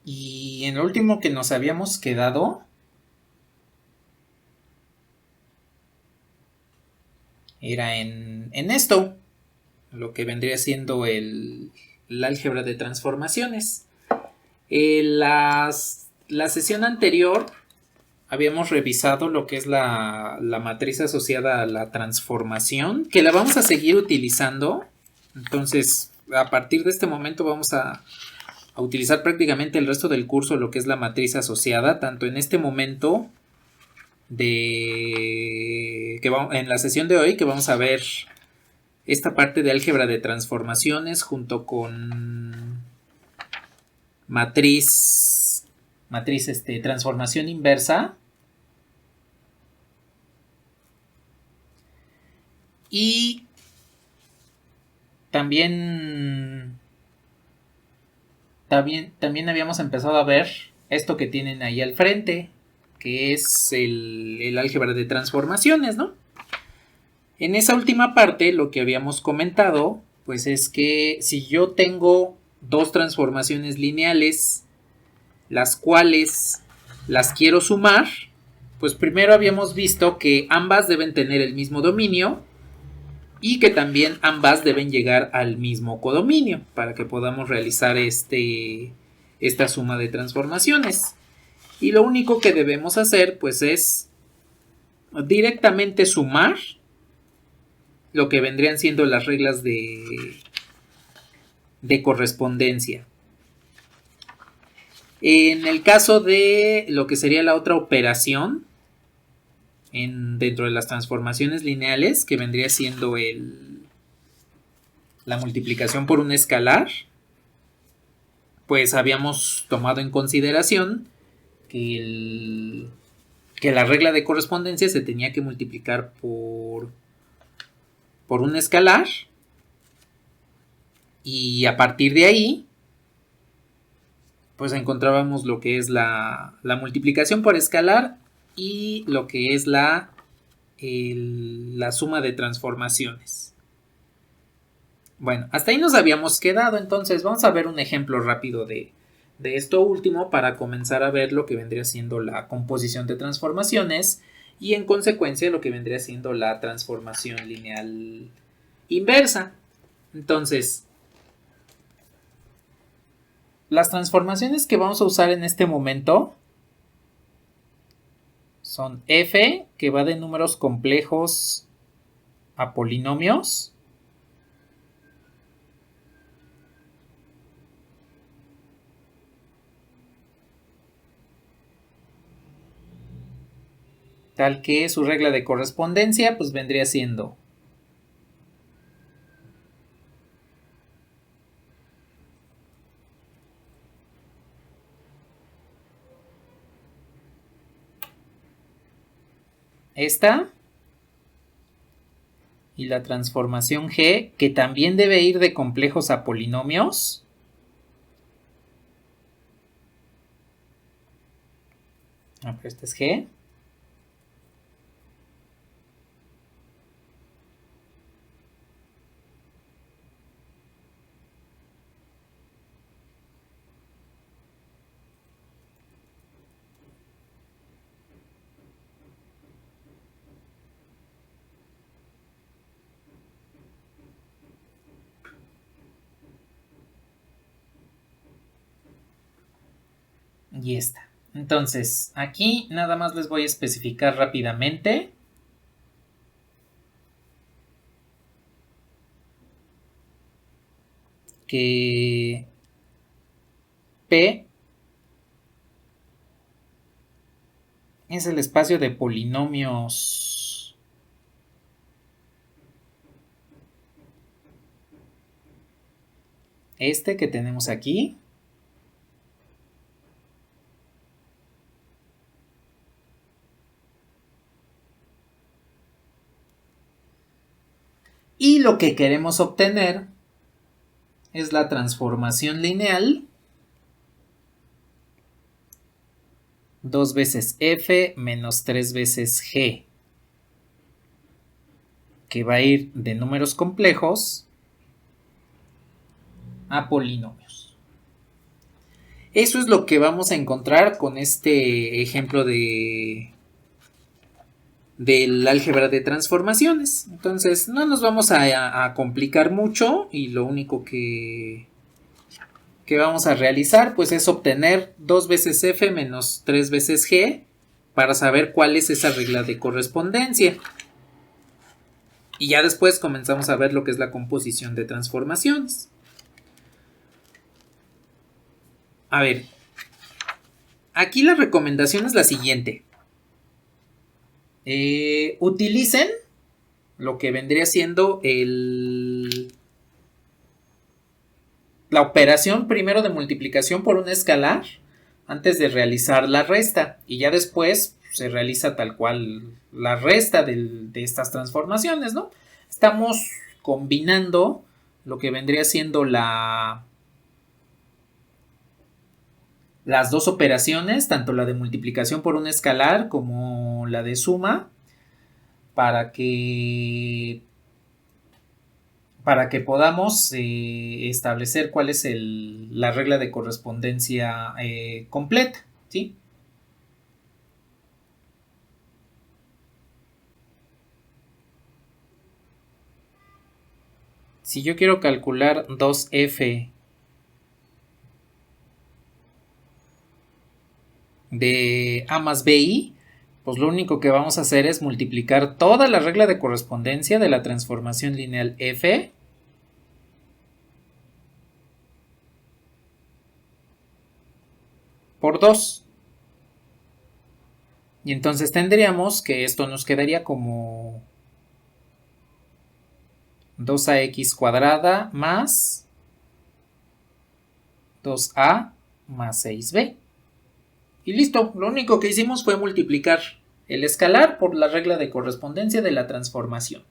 Y en lo último que nos habíamos quedado era en esto, lo que vendría siendo el álgebra de transformaciones. La sesión anterior habíamos revisado lo que es la matriz asociada a la transformación, que la vamos a seguir utilizando. Entonces, a partir de este momento vamos a utilizar prácticamente el resto del curso lo que es la matriz asociada, tanto en este momento en la sesión de hoy, que vamos a ver esta parte de álgebra de transformaciones junto con matriz transformación inversa. Y también habíamos empezado a ver esto que tienen ahí al frente, que es el álgebra de transformaciones, ¿no? En esa última parte, lo que habíamos comentado, pues es que si yo tengo dos transformaciones lineales, las cuales las quiero sumar, pues primero habíamos visto que ambas deben tener el mismo dominio y que también ambas deben llegar al mismo codominio para que podamos realizar esta suma de transformaciones. Y lo único que debemos hacer pues es directamente sumar lo que vendrían siendo las reglas de correspondencia. En el caso de lo que sería la otra operación dentro de las transformaciones lineales, que vendría siendo la multiplicación por un escalar, pues habíamos tomado en consideración que la regla de correspondencia se tenía que multiplicar por un escalar, y a partir de ahí pues encontrábamos lo que es la multiplicación por escalar y lo que es la suma de transformaciones. Bueno, hasta ahí nos habíamos quedado. Entonces vamos a ver un ejemplo rápido de esto último para comenzar a ver lo que vendría siendo la composición de transformaciones y en consecuencia lo que vendría siendo la transformación lineal inversa. Entonces, las transformaciones que vamos a usar en este momento son f, que va de números complejos a polinomios, tal que su regla de correspondencia pues vendría siendo esta, y la transformación g, que también debe ir de complejos a polinomios, pero este es g, y esta. Entonces, aquí nada más les voy a especificar rápidamente que P es el espacio de polinomios que tenemos aquí. Y lo que queremos obtener es la transformación lineal 2 veces f menos 3 veces g, que va a ir de números complejos a polinomios. Eso es lo que vamos a encontrar con este ejemplo del álgebra de transformaciones. Entonces no nos vamos a complicar mucho y lo único que vamos a realizar pues es obtener 2 veces f menos 3 veces g para saber cuál es esa regla de correspondencia. Y ya después comenzamos a ver lo que es la composición de transformaciones. A ver, aquí la recomendación es la siguiente. Utilicen lo que vendría siendo la operación primero de multiplicación por un escalar antes de realizar la resta, y ya después se realiza tal cual la resta de estas transformaciones, ¿no? Estamos combinando lo que vendría siendo las dos operaciones, tanto la de multiplicación por un escalar como la de suma, para que podamos establecer cuál es la regla de correspondencia completa, ¿sí? Si yo quiero calcular 2f de a más bi, pues lo único que vamos a hacer es multiplicar toda la regla de correspondencia de la transformación lineal f por 2. Y entonces tendríamos que esto nos quedaría como 2ax cuadrada más 2a más 6b. Y listo, lo único que hicimos fue multiplicar el escalar por la regla de correspondencia de la transformación.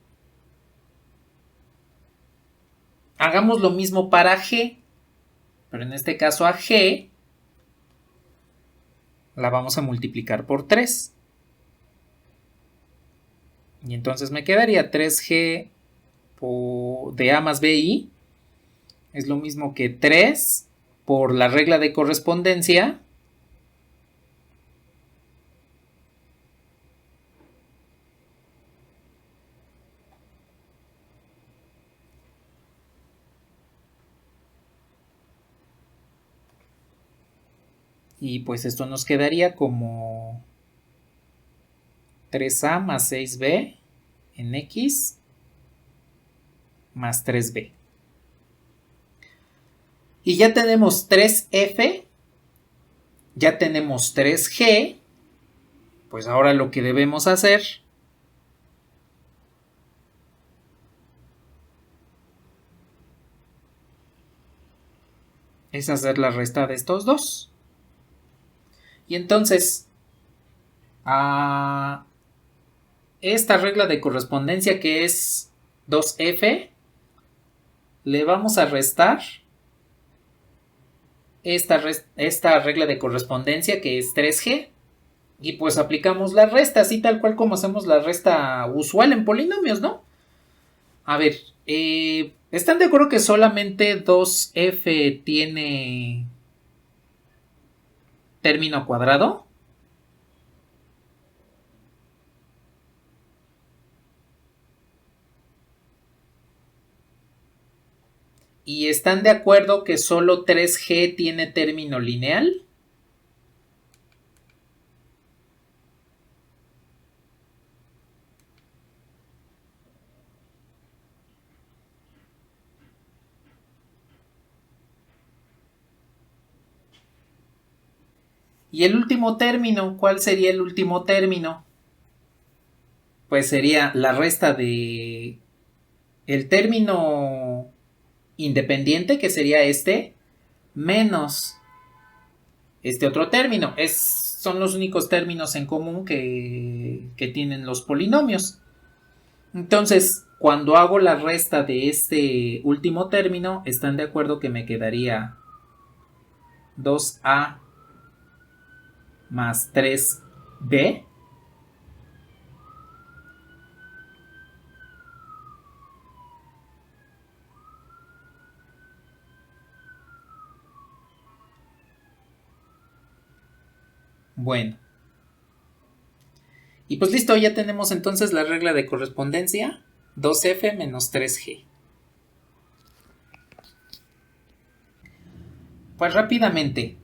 Hagamos lo mismo para g, pero en este caso a g la vamos a multiplicar por 3. Y entonces me quedaría 3g de a más bi es lo mismo que 3 por la regla de correspondencia y pues esto nos quedaría como 3a más 6b en x más 3b. Y ya tenemos 3f, ya tenemos 3g, pues ahora lo que debemos hacer es hacer la resta de estos dos. Y entonces, a esta regla de correspondencia que es 2f, le vamos a restar esta regla de correspondencia que es 3g. Y pues aplicamos la resta, así tal cual como hacemos la resta usual en polinomios, ¿no? A ver, ¿están de acuerdo que solamente 2f tiene término cuadrado? ¿Y están de acuerdo que solo 3g tiene término lineal? ¿Y el último término? ¿Cuál sería el último término? Pues sería la resta de el término independiente, que sería este, menos este otro término. Son los únicos términos en común que tienen los polinomios. Entonces, cuando hago la resta de este último término, ¿están de acuerdo que me quedaría 2a más 3b? Bueno. Y pues listo, ya tenemos entonces la regla de correspondencia, 2F menos 3G. Pues rápidamente,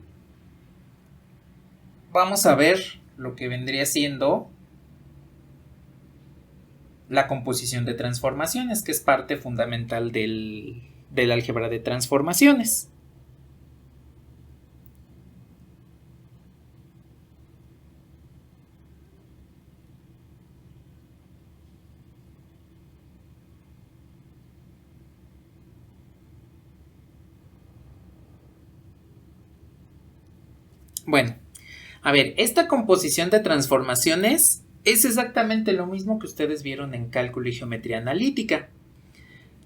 vamos a ver lo que vendría siendo la composición de transformaciones, que es parte fundamental del álgebra de transformaciones. Bueno, a ver, esta composición de transformaciones es exactamente lo mismo que ustedes vieron en cálculo y geometría analítica.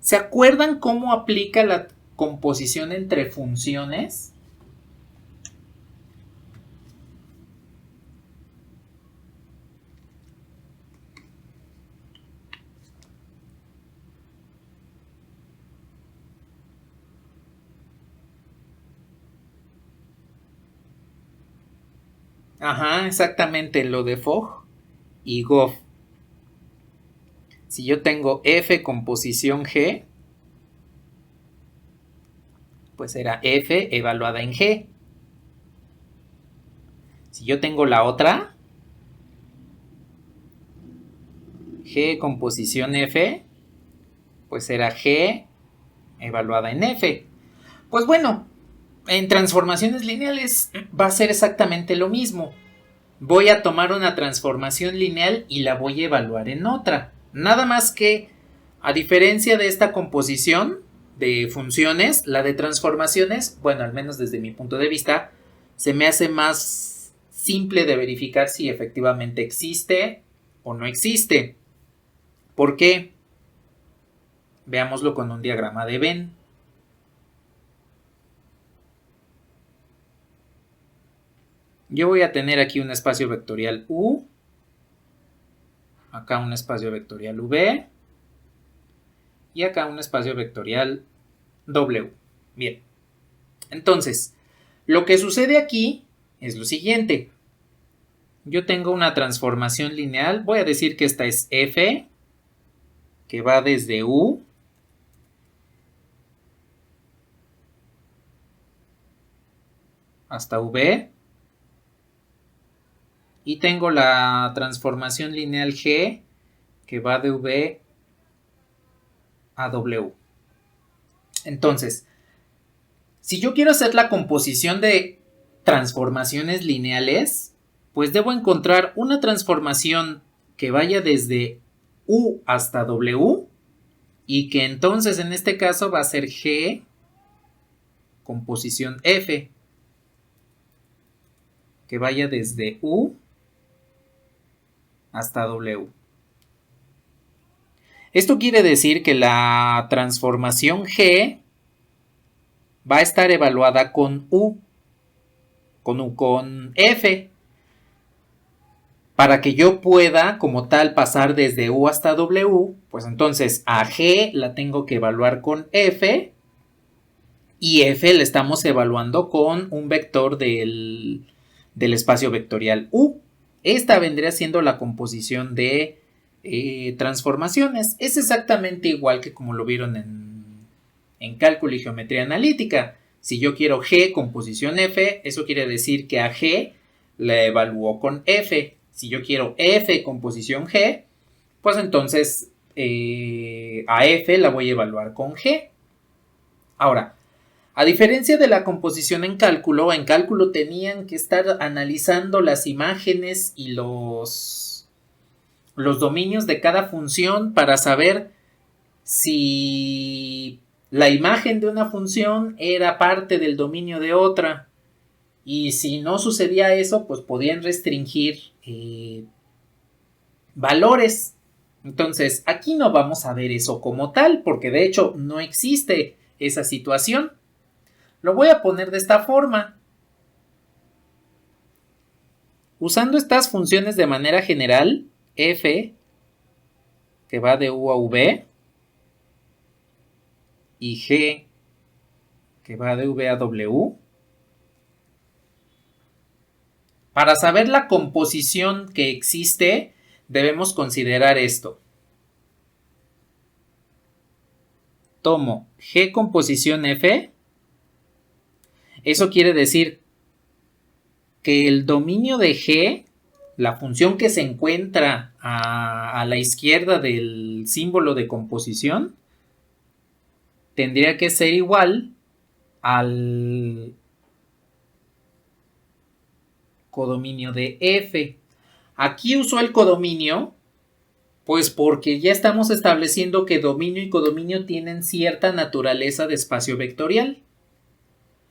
¿Se acuerdan cómo aplica la composición entre funciones? Ajá, exactamente, lo de Fogg y Goff. Si yo tengo F composición G, pues será F evaluada en G. Si yo tengo la otra, G composición F, pues será G evaluada en F. Pues bueno, en transformaciones lineales va a ser exactamente lo mismo. Voy a tomar una transformación lineal y la voy a evaluar en otra. Nada más que, a diferencia de esta composición de funciones, la de transformaciones, bueno, al menos desde mi punto de vista, se me hace más simple de verificar si efectivamente existe o no existe. ¿Por qué? Veámoslo con un diagrama de Venn. Yo voy a tener aquí un espacio vectorial U, acá un espacio vectorial V y acá un espacio vectorial W. Bien, entonces, lo que sucede aquí es lo siguiente. Yo tengo una transformación lineal, voy a decir que esta es F, que va desde U hasta V. Y tengo la transformación lineal G, que va de V a W. Entonces, si yo quiero hacer la composición de transformaciones lineales, pues debo encontrar una transformación que vaya desde U hasta W y que entonces en este caso va a ser G composición F, que vaya desde U hasta W. Esto quiere decir que la transformación G va a estar evaluada con con F, para que yo pueda como tal pasar desde U hasta W, pues entonces a G la tengo que evaluar con F y F la estamos evaluando con un vector del espacio vectorial U. Esta vendría siendo la composición de transformaciones. Es exactamente igual que como lo vieron en cálculo y geometría analítica. Si yo quiero G composición F, eso quiere decir que a G la evalúo con F. Si yo quiero F composición G, pues entonces a F la voy a evaluar con G. Ahora, a diferencia de la composición en cálculo tenían que estar analizando las imágenes y los dominios de cada función para saber si la imagen de una función era parte del dominio de otra. Y si no sucedía eso, pues podían restringir valores. Entonces, aquí no vamos a ver eso como tal, porque de hecho no existe esa situación. Lo voy a poner de esta forma. Usando estas funciones de manera general, f, que va de u a v, y g, que va de v a w, Para saber la composición que existe, debemos considerar esto. Tomo G composición F. Eso quiere decir que el dominio de G, la función que se encuentra a la izquierda del símbolo de composición, tendría que ser igual al codominio de F. Aquí uso el codominio, pues porque ya estamos estableciendo que dominio y codominio tienen cierta naturaleza de espacio vectorial.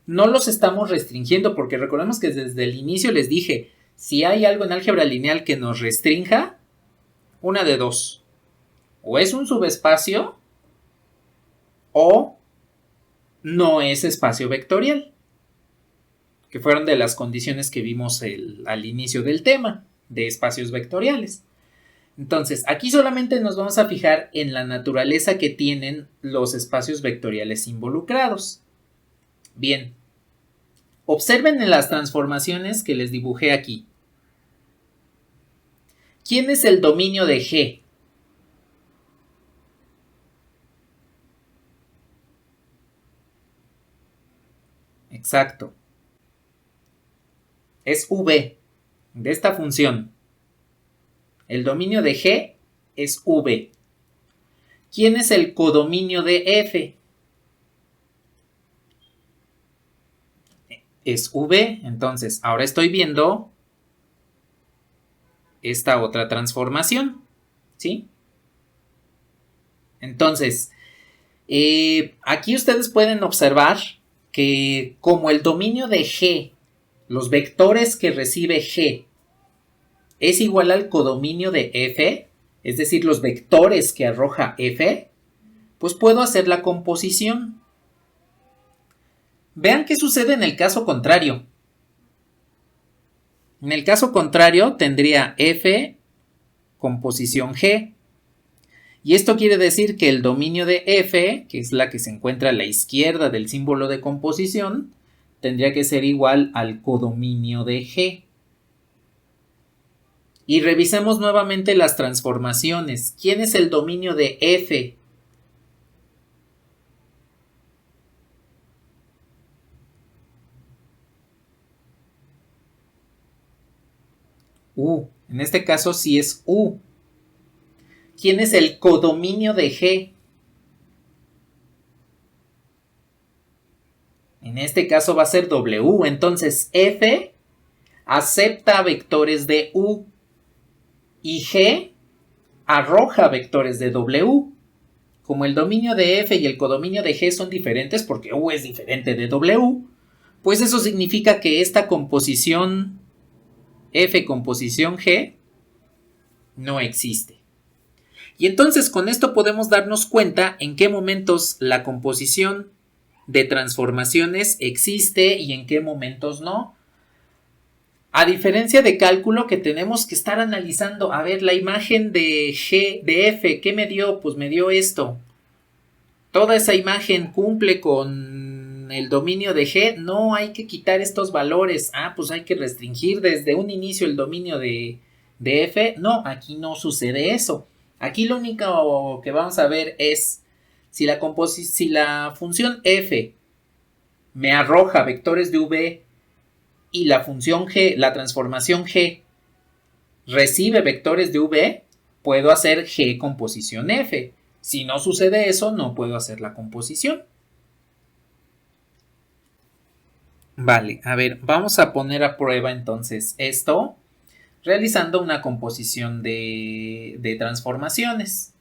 No los estamos restringiendo porque recordemos que desde el inicio les dije, si hay algo en álgebra lineal que nos restrinja, una de dos. O es un subespacio o no es espacio vectorial. Que fueron de las condiciones que vimos al inicio del tema, de espacios vectoriales. Entonces, aquí solamente nos vamos a fijar en la naturaleza que tienen los espacios vectoriales involucrados. Bien, observen en las transformaciones que les dibujé aquí. ¿Quién es el dominio de G? Exacto. Es V, de esta función. El dominio de G es V. ¿Quién es el codominio de F? Es V. Entonces, ahora estoy viendo esta otra transformación, ¿sí? Entonces, aquí ustedes pueden observar que como el dominio de G, los vectores que recibe G, es igual al codominio de F, es decir, los vectores que arroja F, pues puedo hacer la composición. Vean qué sucede en el caso contrario. En el caso contrario tendría F composición G. Y esto quiere decir que el dominio de F, que es la que se encuentra a la izquierda del símbolo de composición, tendría que ser igual al codominio de G. Y revisemos nuevamente las transformaciones. ¿Quién es el dominio de F? U. En este caso sí es U. ¿Quién es el codominio de G? En este caso va a ser W. Entonces F acepta vectores de U y G arroja vectores de W. Como el dominio de F y el codominio de G son diferentes porque U es diferente de W, pues eso significa que esta composición F composición G no existe. Y entonces con esto podemos darnos cuenta en qué momentos la composición de transformaciones existe y en qué momentos no. A diferencia de cálculo que tenemos que estar analizando, a ver, la imagen de G, de F, ¿qué me dio? Pues me dio esto. ¿Toda esa imagen cumple con el dominio de G? No, hay que quitar estos valores. Ah, pues hay que restringir desde un inicio el dominio de F. No, aquí no sucede eso. Aquí lo único que vamos a ver es si la función F me arroja vectores de V y la función G, la transformación G, recibe vectores de V, puedo hacer G composición F. Si no sucede eso, no puedo hacer la composición. Vale, a ver, vamos a poner a prueba entonces esto, realizando una composición de transformaciones.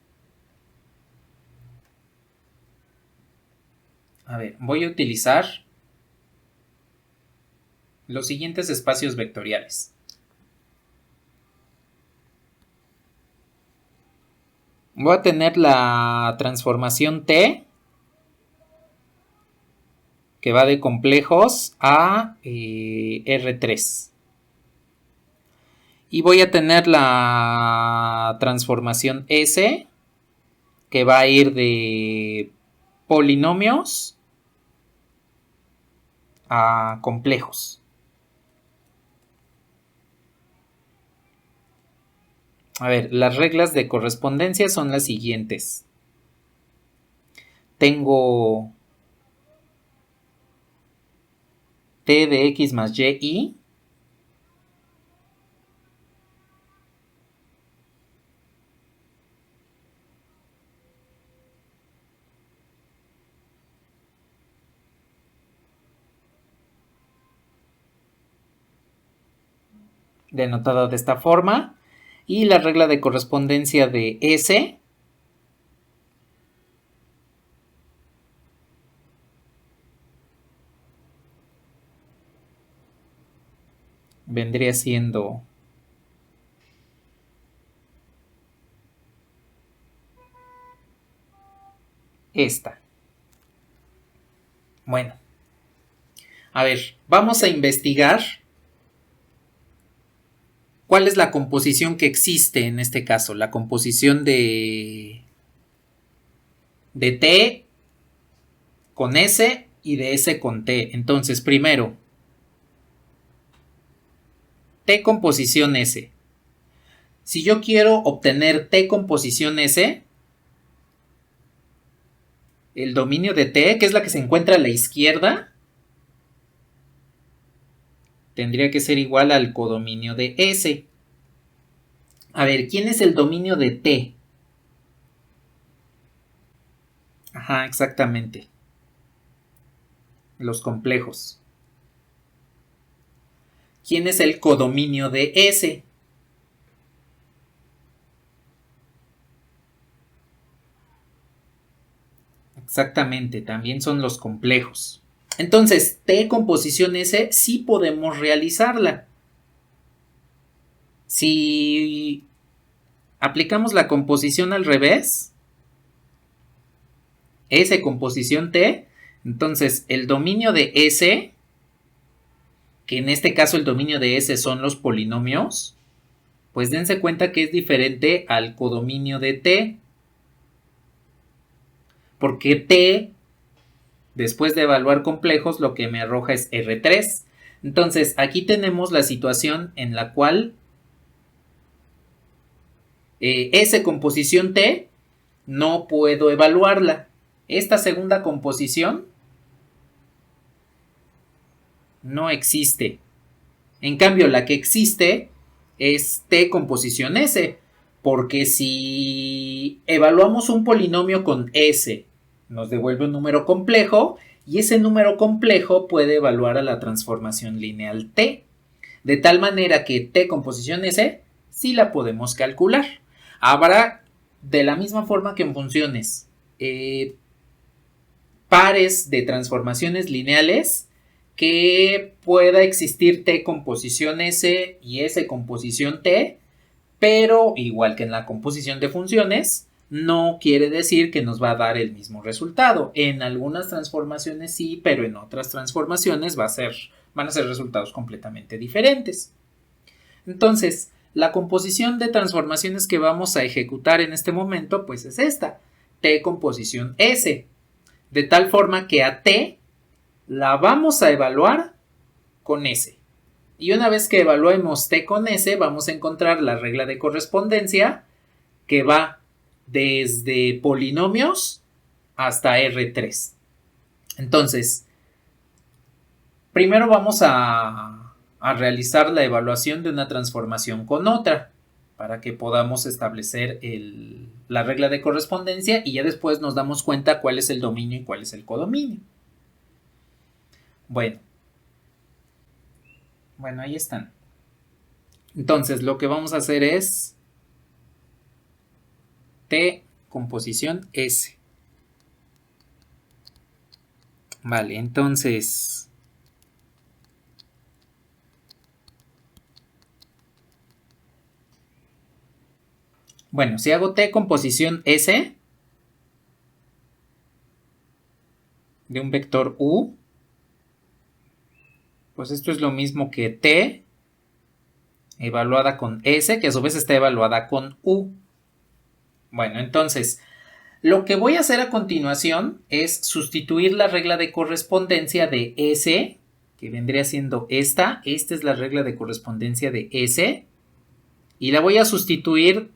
A ver, voy a utilizar los siguientes espacios vectoriales. Voy a tener la transformación T, que va de complejos a R3. Y voy a tener la transformación S, que va a ir de polinomios a complejos. A ver, las reglas de correspondencia son las siguientes. Tengo t de x más y denotada de esta forma, y la regla de correspondencia de S vendría siendo esta. Bueno, a ver, vamos a investigar cuál es la composición que existe en este caso, la composición de T con S y de S con T. Entonces, primero, T composición S. Si yo quiero obtener T composición S, el dominio de T, que es la que se encuentra a la izquierda, tendría que ser igual al codominio de S. A ver, ¿quién es el dominio de T? Ajá, exactamente. Los complejos. ¿Quién es el codominio de S? Exactamente, también son los complejos. Entonces, T composición S sí podemos realizarla. Si aplicamos la composición al revés, S composición T, entonces el dominio de S, que en este caso el dominio de S son los polinomios, pues dense cuenta que es diferente al codominio de T, porque T, después de evaluar complejos, lo que me arroja es R3. Entonces, aquí tenemos la situación en la cual S composición T no puedo evaluarla. Esta segunda composición no existe. En cambio, la que existe es T composición S, porque si evaluamos un polinomio con S, nos devuelve un número complejo, y ese número complejo puede evaluar a la transformación lineal T, de tal manera que T composición S sí la podemos calcular. Habrá, de la misma forma que en funciones, pares de transformaciones lineales que pueda existir T composición S y S composición T, pero igual que en la composición de funciones, no quiere decir que nos va a dar el mismo resultado. En algunas transformaciones sí, pero en otras transformaciones van a ser resultados completamente diferentes. Entonces, la composición de transformaciones que vamos a ejecutar en este momento, pues es esta, T composición S, de tal forma que a T la vamos a evaluar con S. Y una vez que evaluemos T con S, vamos a encontrar la regla de correspondencia que va desde polinomios hasta R3. Entonces, primero vamos a realizar la evaluación de una transformación con otra para que podamos establecer la regla de correspondencia y ya después nos damos cuenta cuál es el dominio y cuál es el codominio. Bueno, ahí están. Entonces, lo que vamos a hacer es T composición S. Vale, entonces bueno, si hago T composición S de un vector U, pues esto es lo mismo que T evaluada con S, que a su vez está evaluada con U. Bueno, entonces, lo que voy a hacer a continuación es sustituir la regla de correspondencia de S, que vendría siendo esta. Esta es la regla de correspondencia de S. y la voy a sustituir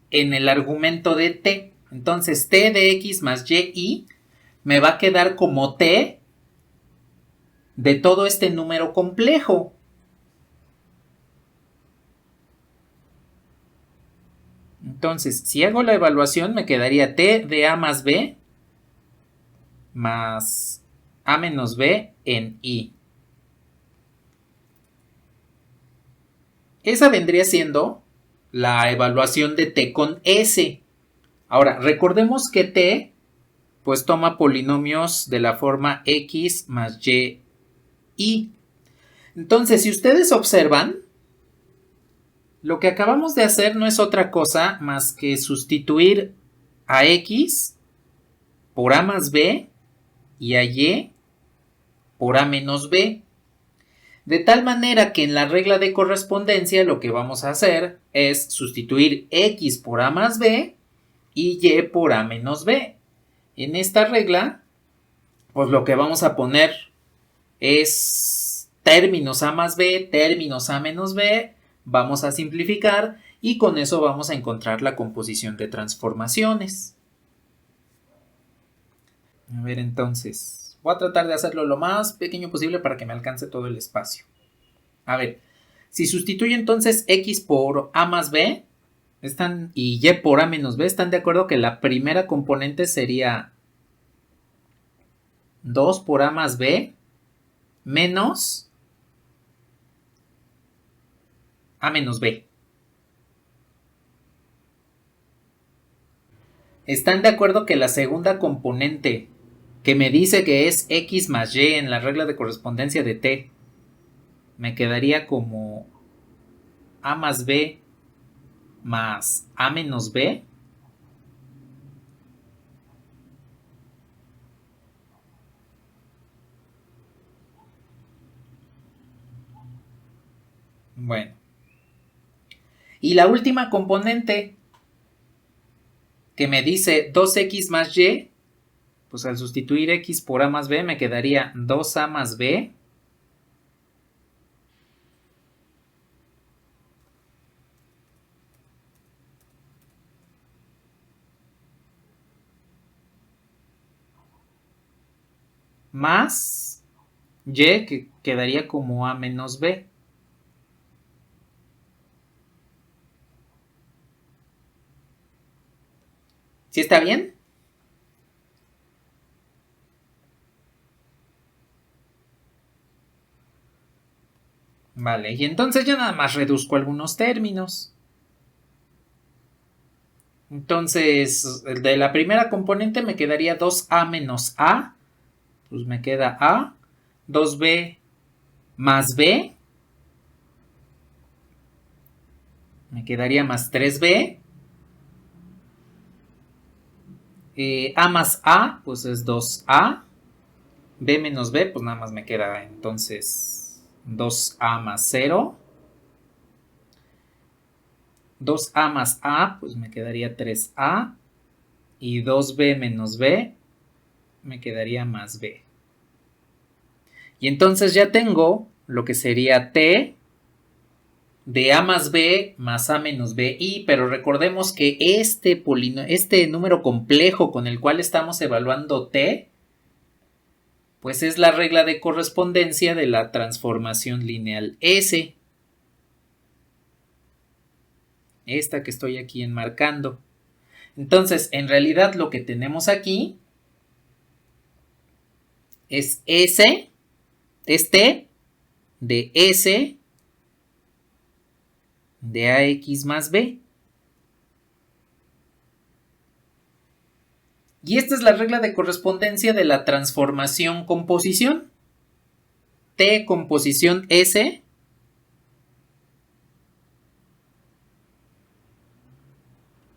en el argumento de t. Entonces t de x más y me va a quedar como t de todo este número complejo. Entonces, si hago la evaluación, me quedaría t de a más b más a menos b en i. Esa vendría siendo la evaluación de t con s. Ahora, recordemos que t pues toma polinomios de la forma x más y. Entonces, si ustedes observan, lo que acabamos de hacer no es otra cosa más que sustituir a x por a más b y a y por a menos b. De tal manera que en la regla de correspondencia lo que vamos a hacer es sustituir x por a más b y y por a menos b. En esta regla, pues lo que vamos a poner es términos a más b, términos a menos b, vamos a simplificar y con eso vamos a encontrar la composición de transformaciones. A ver, entonces, voy a tratar de hacerlo lo más pequeño posible para que me alcance todo el espacio. A ver, si sustituyo entonces x por a más b y y por a menos b, ¿están de acuerdo que la primera componente sería 2 por a más b menos a menos b? ¿Están de acuerdo que la segunda componente que me dice que es x más y en la regla de correspondencia de t me quedaría como a más b más a menos b? Bueno. Y la última componente que me dice 2x más y, pues al sustituir x por a más b me quedaría 2a más b más y, que quedaría como a menos b. ¿Sí está bien? Vale, y entonces ya nada más reduzco algunos términos. Entonces, de la primera componente me quedaría 2a menos a, pues me queda a, 2b más b, me quedaría más 3b, a más a, pues es 2a, b menos b, pues nada más me queda entonces 2a más 0, 2a más a, pues me quedaría 3a, y 2b menos b, me quedaría más b. Y entonces ya tengo lo que sería t de a más b más a menos bi, pero recordemos que este número complejo con el cual estamos evaluando t, pues es la regla de correspondencia de la transformación lineal S. Esta que estoy aquí enmarcando. Entonces, en realidad lo que tenemos aquí es S, es T de S de AX más B. Y esta es la regla de correspondencia de la transformación composición. T composición S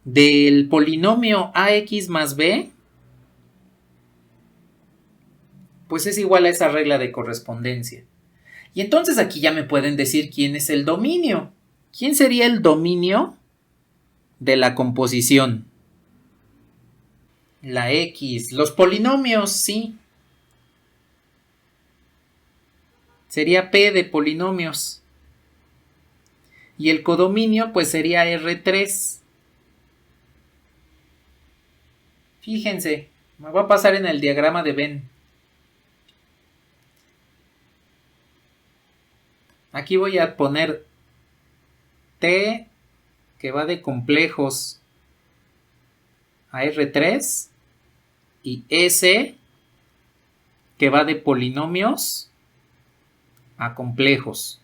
del polinomio AX más B, pues es igual a esa regla de correspondencia. Y entonces aquí ya me pueden decir quién es el dominio. ¿Quién sería el dominio de la composición? La X. Los polinomios, sí. Sería P de polinomios. Y el codominio pues sería R3. Fíjense, me va a pasar en el diagrama de Venn. Aquí voy a poner T que va de complejos a R3 y S que va de polinomios a complejos.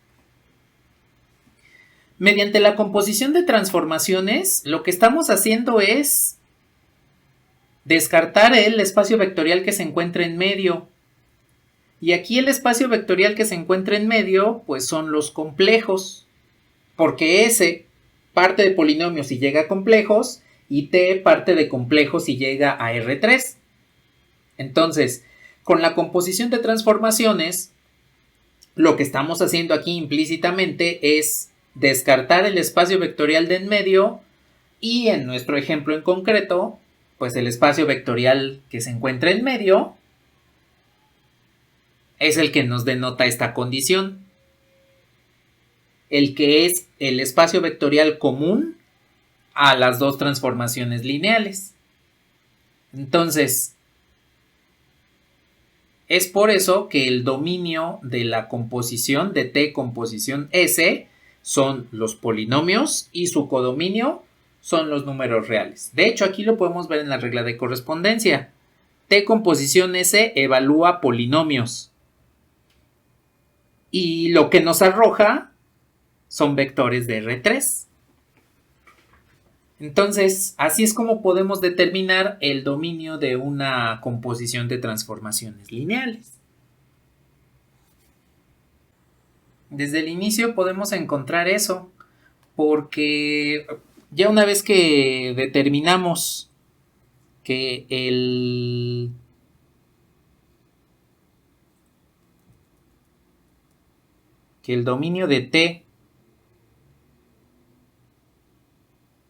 Mediante la composición de transformaciones, lo que estamos haciendo es descartar el espacio vectorial que se encuentra en medio. Y aquí el espacio vectorial que se encuentra en medio, pues son los complejos. Porque S parte de polinomios y llega a complejos, y T parte de complejos y llega a R3. Entonces, con la composición de transformaciones, lo que estamos haciendo aquí implícitamente es descartar el espacio vectorial de en medio y en nuestro ejemplo en concreto, pues el espacio vectorial que se encuentra en medio es el que nos denota esta condición. El que es el espacio vectorial común a las dos transformaciones lineales. Entonces, es por eso que el dominio de la composición de T composición S son los polinomios y su codominio son los números reales. De hecho, aquí lo podemos ver en la regla de correspondencia. T composición S evalúa polinomios. Y lo que nos arroja son vectores de R3. Entonces, así es como podemos determinar el dominio de una composición de transformaciones lineales. Desde el inicio podemos encontrar eso, porque ya una vez que determinamos que el dominio de T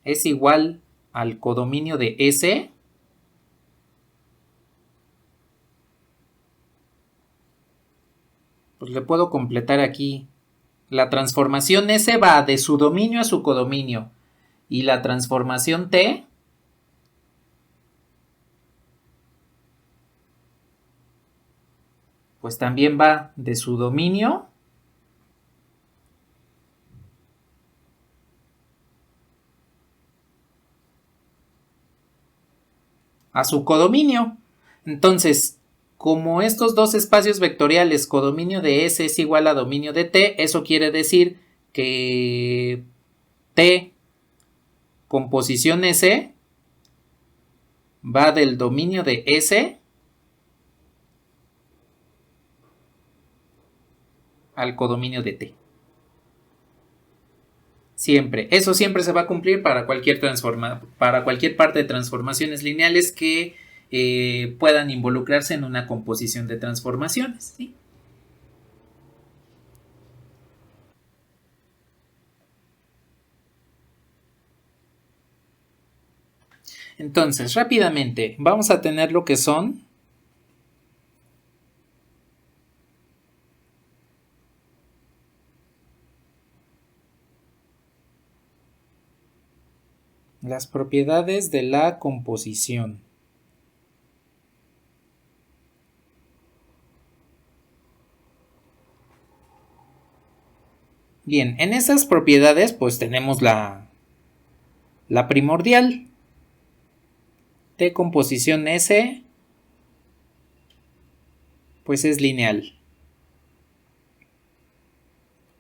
es igual al codominio de S, pues le puedo completar aquí. La transformación S va de su dominio a su codominio, y la transformación T pues también va de su dominio a su codominio. Entonces, como estos dos espacios vectoriales, codominio de S es igual a dominio de T, eso quiere decir que T composición S va del dominio de S al codominio de T. Siempre. Eso siempre se va a cumplir para cualquier parte de transformaciones lineales que puedan involucrarse en una composición de transformaciones, ¿sí? Entonces, rápidamente, vamos a tener lo que son las propiedades de la composición. Bien, en esas propiedades pues tenemos la primordial. T composición S pues es lineal.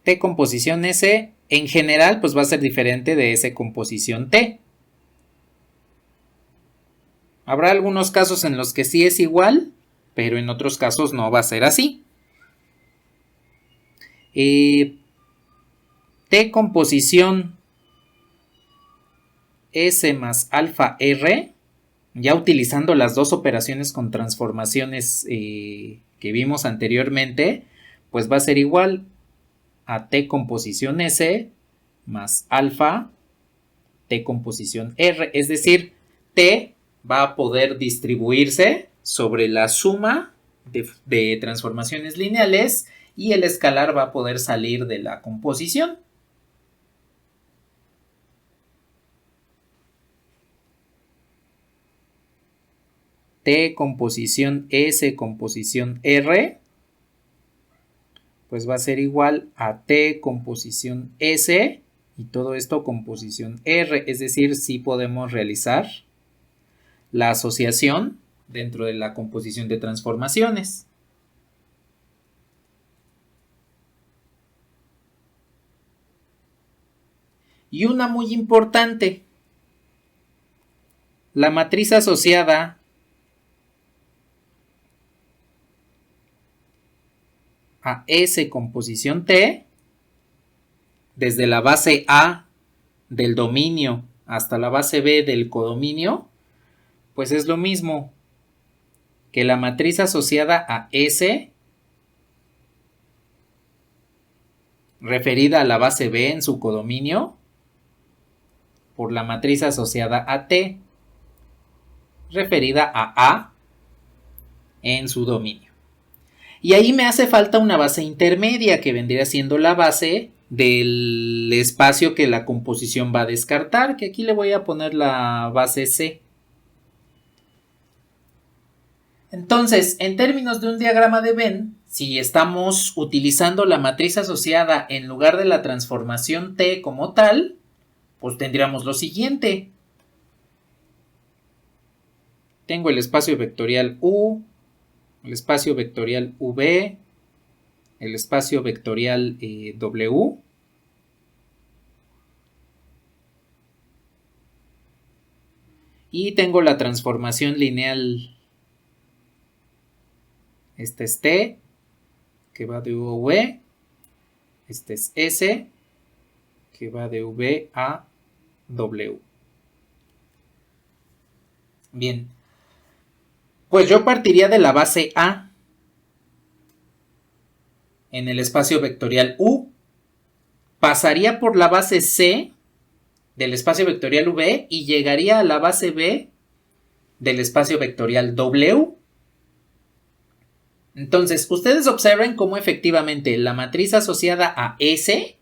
T composición S en general pues va a ser diferente de S composición T. Habrá algunos casos en los que sí es igual, pero en otros casos no va a ser así. T composición S más alfa R, ya utilizando las dos operaciones con transformaciones que vimos anteriormente, pues va a ser igual a T composición S más alfa T composición R, es decir, T va a poder distribuirse sobre la suma de transformaciones lineales y el escalar va a poder salir de la composición. T composición S composición R, pues va a ser igual a T composición S y todo esto composición R, es decir, sí podemos realizar la asociación dentro de la composición de transformaciones. Y una muy importante, la matriz asociada a S composición T, desde la base A del dominio hasta la base B del codominio, pues es lo mismo que la matriz asociada a S referida a la base B en su codominio por la matriz asociada a T referida a A en su dominio. Y ahí me hace falta una base intermedia que vendría siendo la base del espacio que la composición va a descartar, que aquí le voy a poner la base C. Entonces, en términos de un diagrama de Venn, si estamos utilizando la matriz asociada en lugar de la transformación T como tal, pues tendríamos lo siguiente. Tengo el espacio vectorial U, el espacio vectorial V, el espacio vectorial W. Y tengo la transformación lineal. Este es T, que va de U a V. Este es S, que va de V a W. Bien. Pues yo partiría de la base A en el espacio vectorial U. Pasaría por la base C del espacio vectorial V y llegaría a la base B del espacio vectorial W. Entonces, ustedes observen cómo efectivamente la matriz asociada a S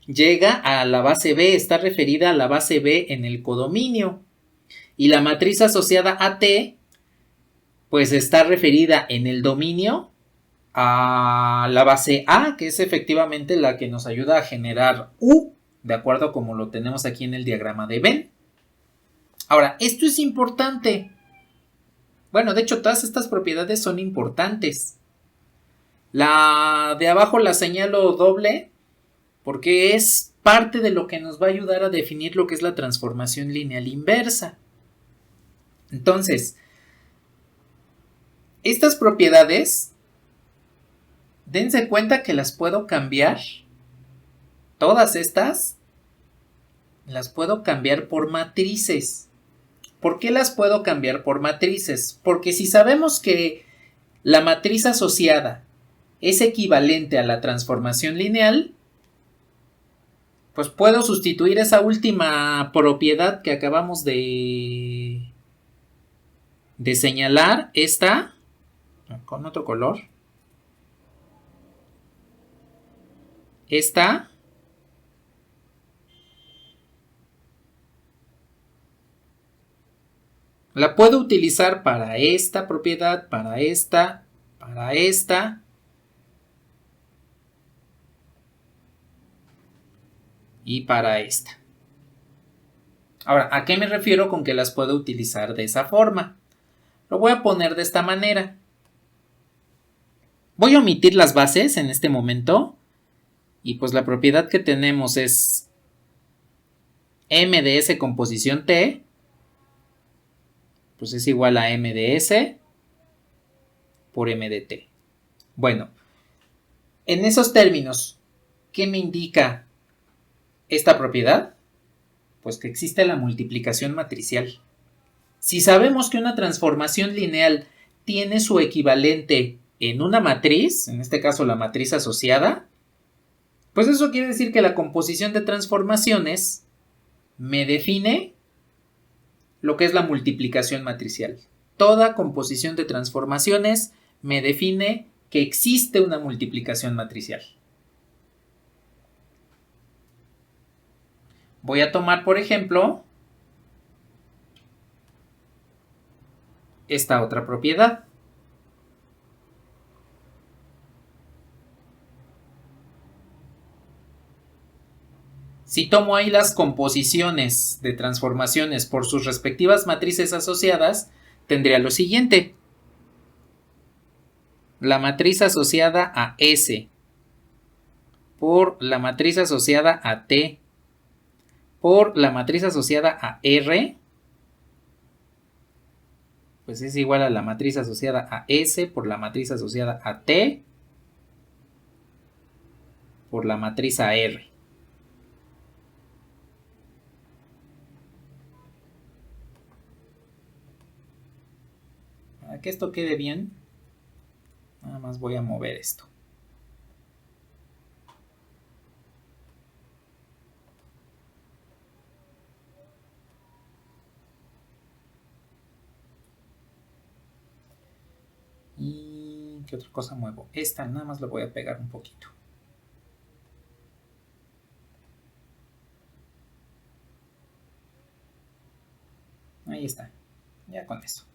llega a la base B, está referida a la base B en el codominio. Y la matriz asociada a T, pues está referida en el dominio a la base A, que es efectivamente la que nos ayuda a generar U, de acuerdo a como lo tenemos aquí en el diagrama de Venn. Ahora, esto es importante. Bueno, de hecho, todas estas propiedades son importantes. La de abajo la señalo doble porque es parte de lo que nos va a ayudar a definir lo que es la transformación lineal inversa. Entonces, estas propiedades, dense cuenta que las puedo cambiar. Todas estas las puedo cambiar por matrices. ¿Por qué las puedo cambiar por matrices? Porque si sabemos que la matriz asociada es equivalente a la transformación lineal, pues puedo sustituir esa última propiedad que acabamos de señalar, esta, con otro color, esta, la puedo utilizar para esta propiedad, para esta y para esta. Ahora, ¿a qué me refiero con que las puedo utilizar de esa forma? Lo voy a poner de esta manera. Voy a omitir las bases en este momento. Y pues la propiedad que tenemos es M de S composición T. Pues es igual a M de S por M de T. Bueno, en esos términos, ¿qué me indica esta propiedad? Pues que existe la multiplicación matricial. Si sabemos que una transformación lineal tiene su equivalente en una matriz, en este caso la matriz asociada, pues eso quiere decir que la composición de transformaciones me define lo que es la multiplicación matricial. Toda composición de transformaciones me define que existe una multiplicación matricial. Voy a tomar, por ejemplo, esta otra propiedad. Si tomo ahí las composiciones de transformaciones por sus respectivas matrices asociadas, tendría lo siguiente. La matriz asociada a S por la matriz asociada a T por la matriz asociada a R, pues es igual a la matriz asociada a S por la matriz asociada a T por la matriz a R. Para que esto quede bien, nada más voy a mover esto. ¿Y qué otra cosa muevo? Esta nada más la voy a pegar un poquito. Ahí está, ya con eso.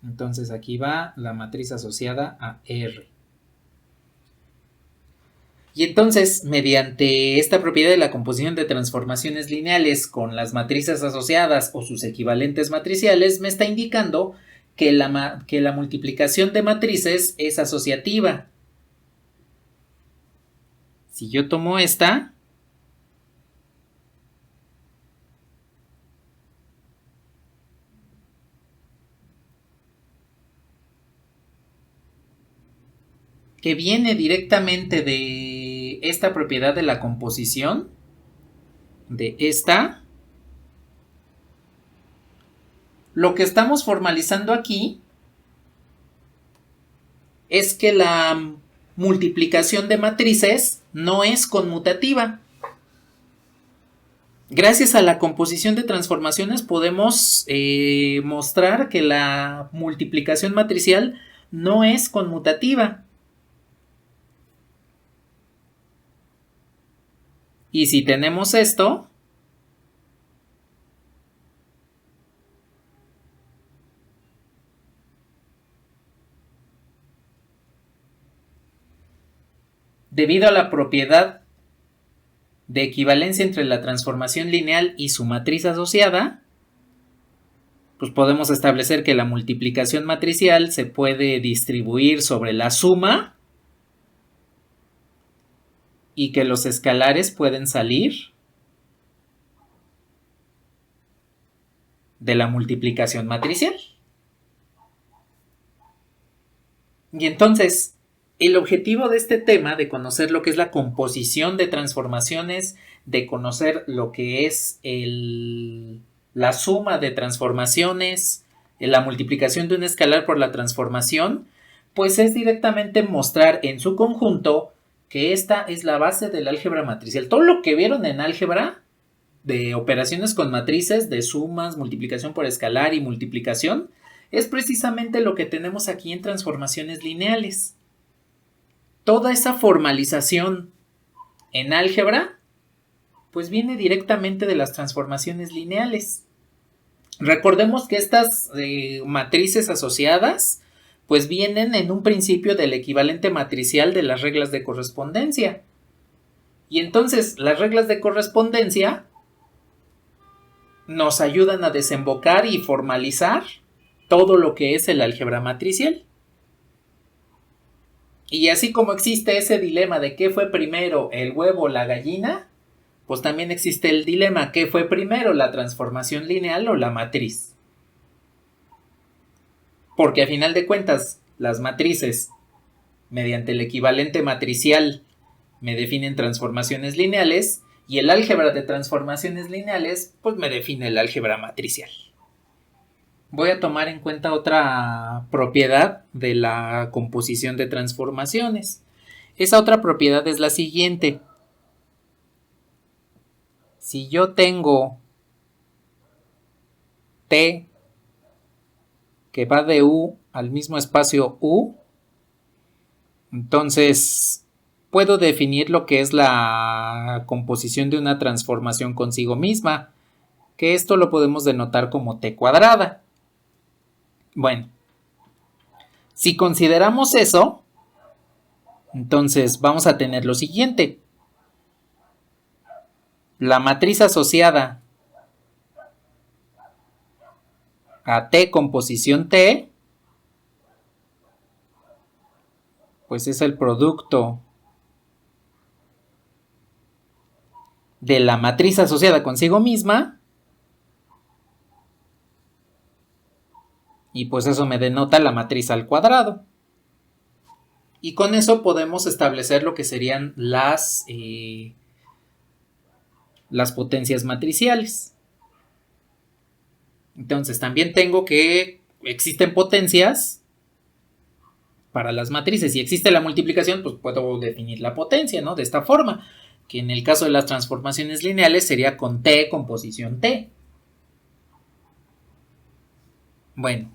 Entonces aquí va la matriz asociada a R. Y entonces, mediante esta propiedad de la composición de transformaciones lineales con las matrices asociadas o sus equivalentes matriciales, me está indicando que la multiplicación de matrices es asociativa. Si yo tomo esta, que viene directamente de esta propiedad de la composición, de esta, lo que estamos formalizando aquí es que la multiplicación de matrices no es conmutativa. Gracias a la composición de transformaciones podemos mostrar que la multiplicación matricial no es conmutativa. Y si tenemos esto, debido a la propiedad de equivalencia entre la transformación lineal y su matriz asociada, pues podemos establecer que la multiplicación matricial se puede distribuir sobre la suma y que los escalares pueden salir de la multiplicación matricial. Y entonces, el objetivo de este tema, de conocer lo que es la composición de transformaciones, de conocer lo que es la suma de transformaciones, la multiplicación de un escalar por la transformación, pues es directamente mostrar en su conjunto que esta es la base del álgebra matricial. Todo lo que vieron en álgebra de operaciones con matrices, de sumas, multiplicación por escalar y multiplicación, es precisamente lo que tenemos aquí en transformaciones lineales. Toda esa formalización en álgebra, pues viene directamente de las transformaciones lineales. Recordemos que estas matrices asociadas, pues vienen en un principio del equivalente matricial de las reglas de correspondencia. Y entonces las reglas de correspondencia nos ayudan a desembocar y formalizar todo lo que es el álgebra matricial. Y así como existe ese dilema de qué fue primero, el huevo o la gallina, pues también existe el dilema, ¿qué fue primero, la transformación lineal o la matriz? Porque a final de cuentas, las matrices, mediante el equivalente matricial, me definen transformaciones lineales, y el álgebra de transformaciones lineales, pues me define el álgebra matricial. Voy a tomar en cuenta otra propiedad de la composición de transformaciones. Esa otra propiedad es la siguiente. Si yo tengo T que va de U al mismo espacio U, entonces puedo definir lo que es la composición de una transformación consigo misma. que esto lo podemos denotar como t cuadrada. Bueno, si consideramos eso, entonces vamos a tener lo siguiente. La matriz asociada a t con posición t, pues es el producto de la matriz asociada consigo misma, y pues eso me denota la matriz al cuadrado. Y con eso podemos establecer lo que serían las potencias matriciales. Entonces también tengo que existen potencias para las matrices. Si existe la multiplicación, pues puedo definir la potencia, ¿no? De esta forma, que en el caso de las transformaciones lineales sería con t con posición t. Bueno,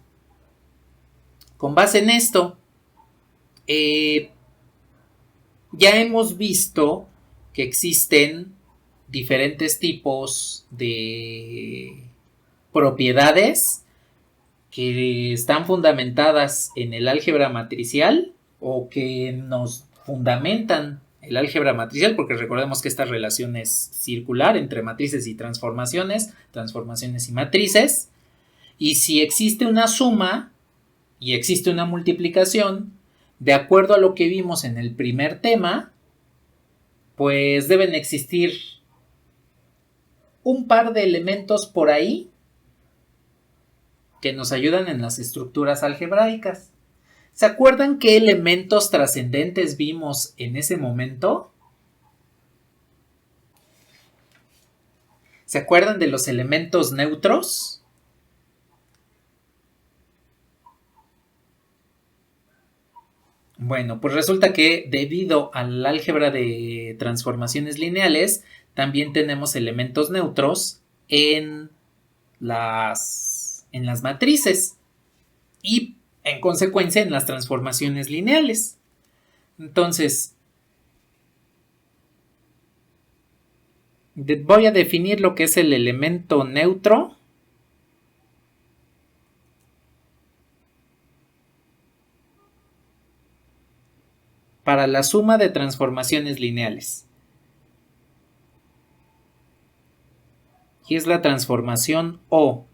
con base en esto, ya hemos visto que existen diferentes tipos de propiedades que están fundamentadas en el álgebra matricial o que nos fundamentan el álgebra matricial, porque recordemos que esta relación es circular entre matrices y transformaciones y matrices, y si existe una suma y existe una multiplicación, de acuerdo a lo que vimos en el primer tema, pues deben existir un par de elementos por ahí que nos ayudan en las estructuras algebraicas. ¿Se acuerdan qué elementos trascendentes vimos en ese momento? ¿Se acuerdan de los elementos neutros? Bueno, pues resulta que debido al álgebra de transformaciones lineales, también tenemos elementos neutros en las matrices y en consecuencia en las transformaciones lineales. Entonces, voy a definir lo que es el elemento neutro para la suma de transformaciones lineales. Y es la transformación O,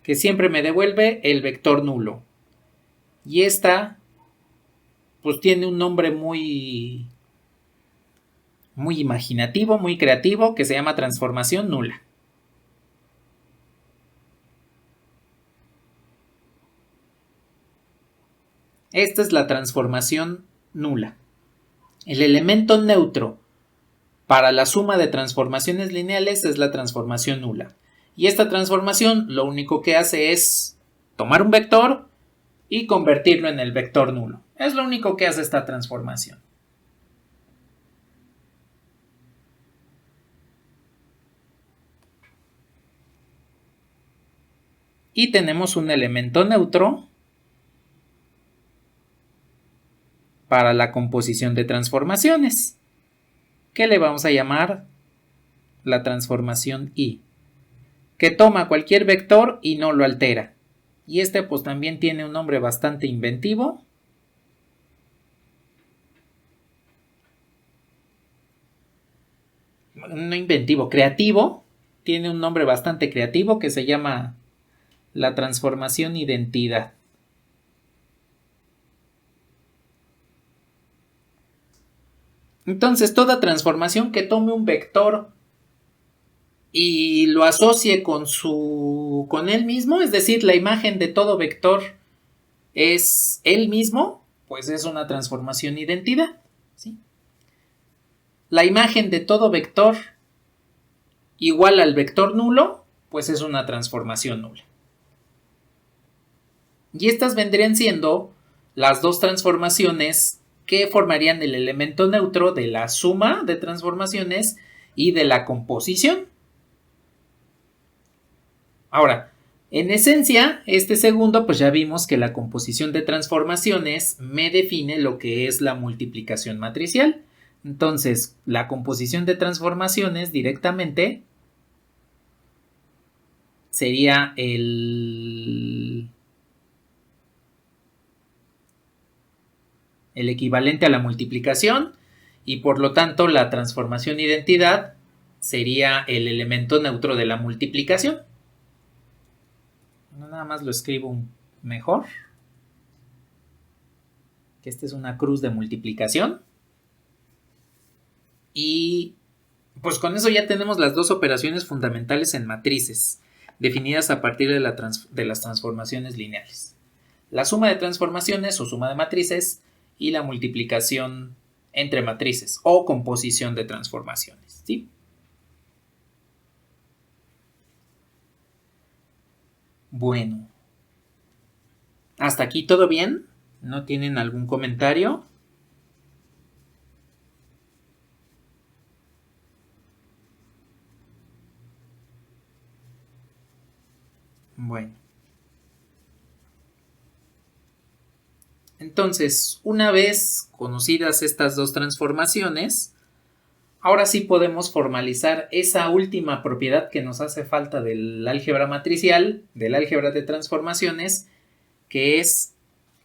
que siempre me devuelve el vector nulo. Y esta, pues tiene un nombre muy imaginativo, muy creativo, que se llama transformación nula. Esta es la transformación nula. El elemento neutro para la suma de transformaciones lineales es la transformación nula. Y esta transformación lo único que hace es tomar un vector y convertirlo en el vector nulo. Es lo único que hace esta transformación. Y tenemos un elemento neutro para la composición de transformaciones, que le vamos a llamar la transformación I, que toma cualquier vector y no lo altera. Y este pues también tiene un nombre bastante inventivo. No inventivo, creativo. Tiene un nombre bastante creativo que se llama la transformación identidad. Entonces, toda transformación que tome un vector y lo asocie con él mismo, es decir, la imagen de todo vector es él mismo, pues es una transformación identidad, ¿sí? La imagen de todo vector igual al vector nulo, pues es una transformación nula. Y estas vendrían siendo las dos transformaciones que formarían el elemento neutro de la suma de transformaciones y de la composición. Ahora, en esencia, este segundo, pues ya vimos que la composición de transformaciones me define lo que es la multiplicación matricial. Entonces, la composición de transformaciones directamente sería el equivalente a la multiplicación y por lo tanto la transformación identidad sería el elemento neutro de la multiplicación. Nada más lo escribo mejor. Que esta es una cruz de multiplicación. Y pues con eso ya tenemos las dos operaciones fundamentales en matrices, definidas a partir de las transformaciones lineales. La suma de transformaciones o suma de matrices y la multiplicación entre matrices o composición de transformaciones, ¿sí? Bueno, ¿hasta aquí todo bien? ¿No tienen algún comentario? Bueno. Entonces, una vez conocidas estas dos transformaciones, ahora sí podemos formalizar esa última propiedad que nos hace falta del álgebra matricial, del álgebra de transformaciones, que es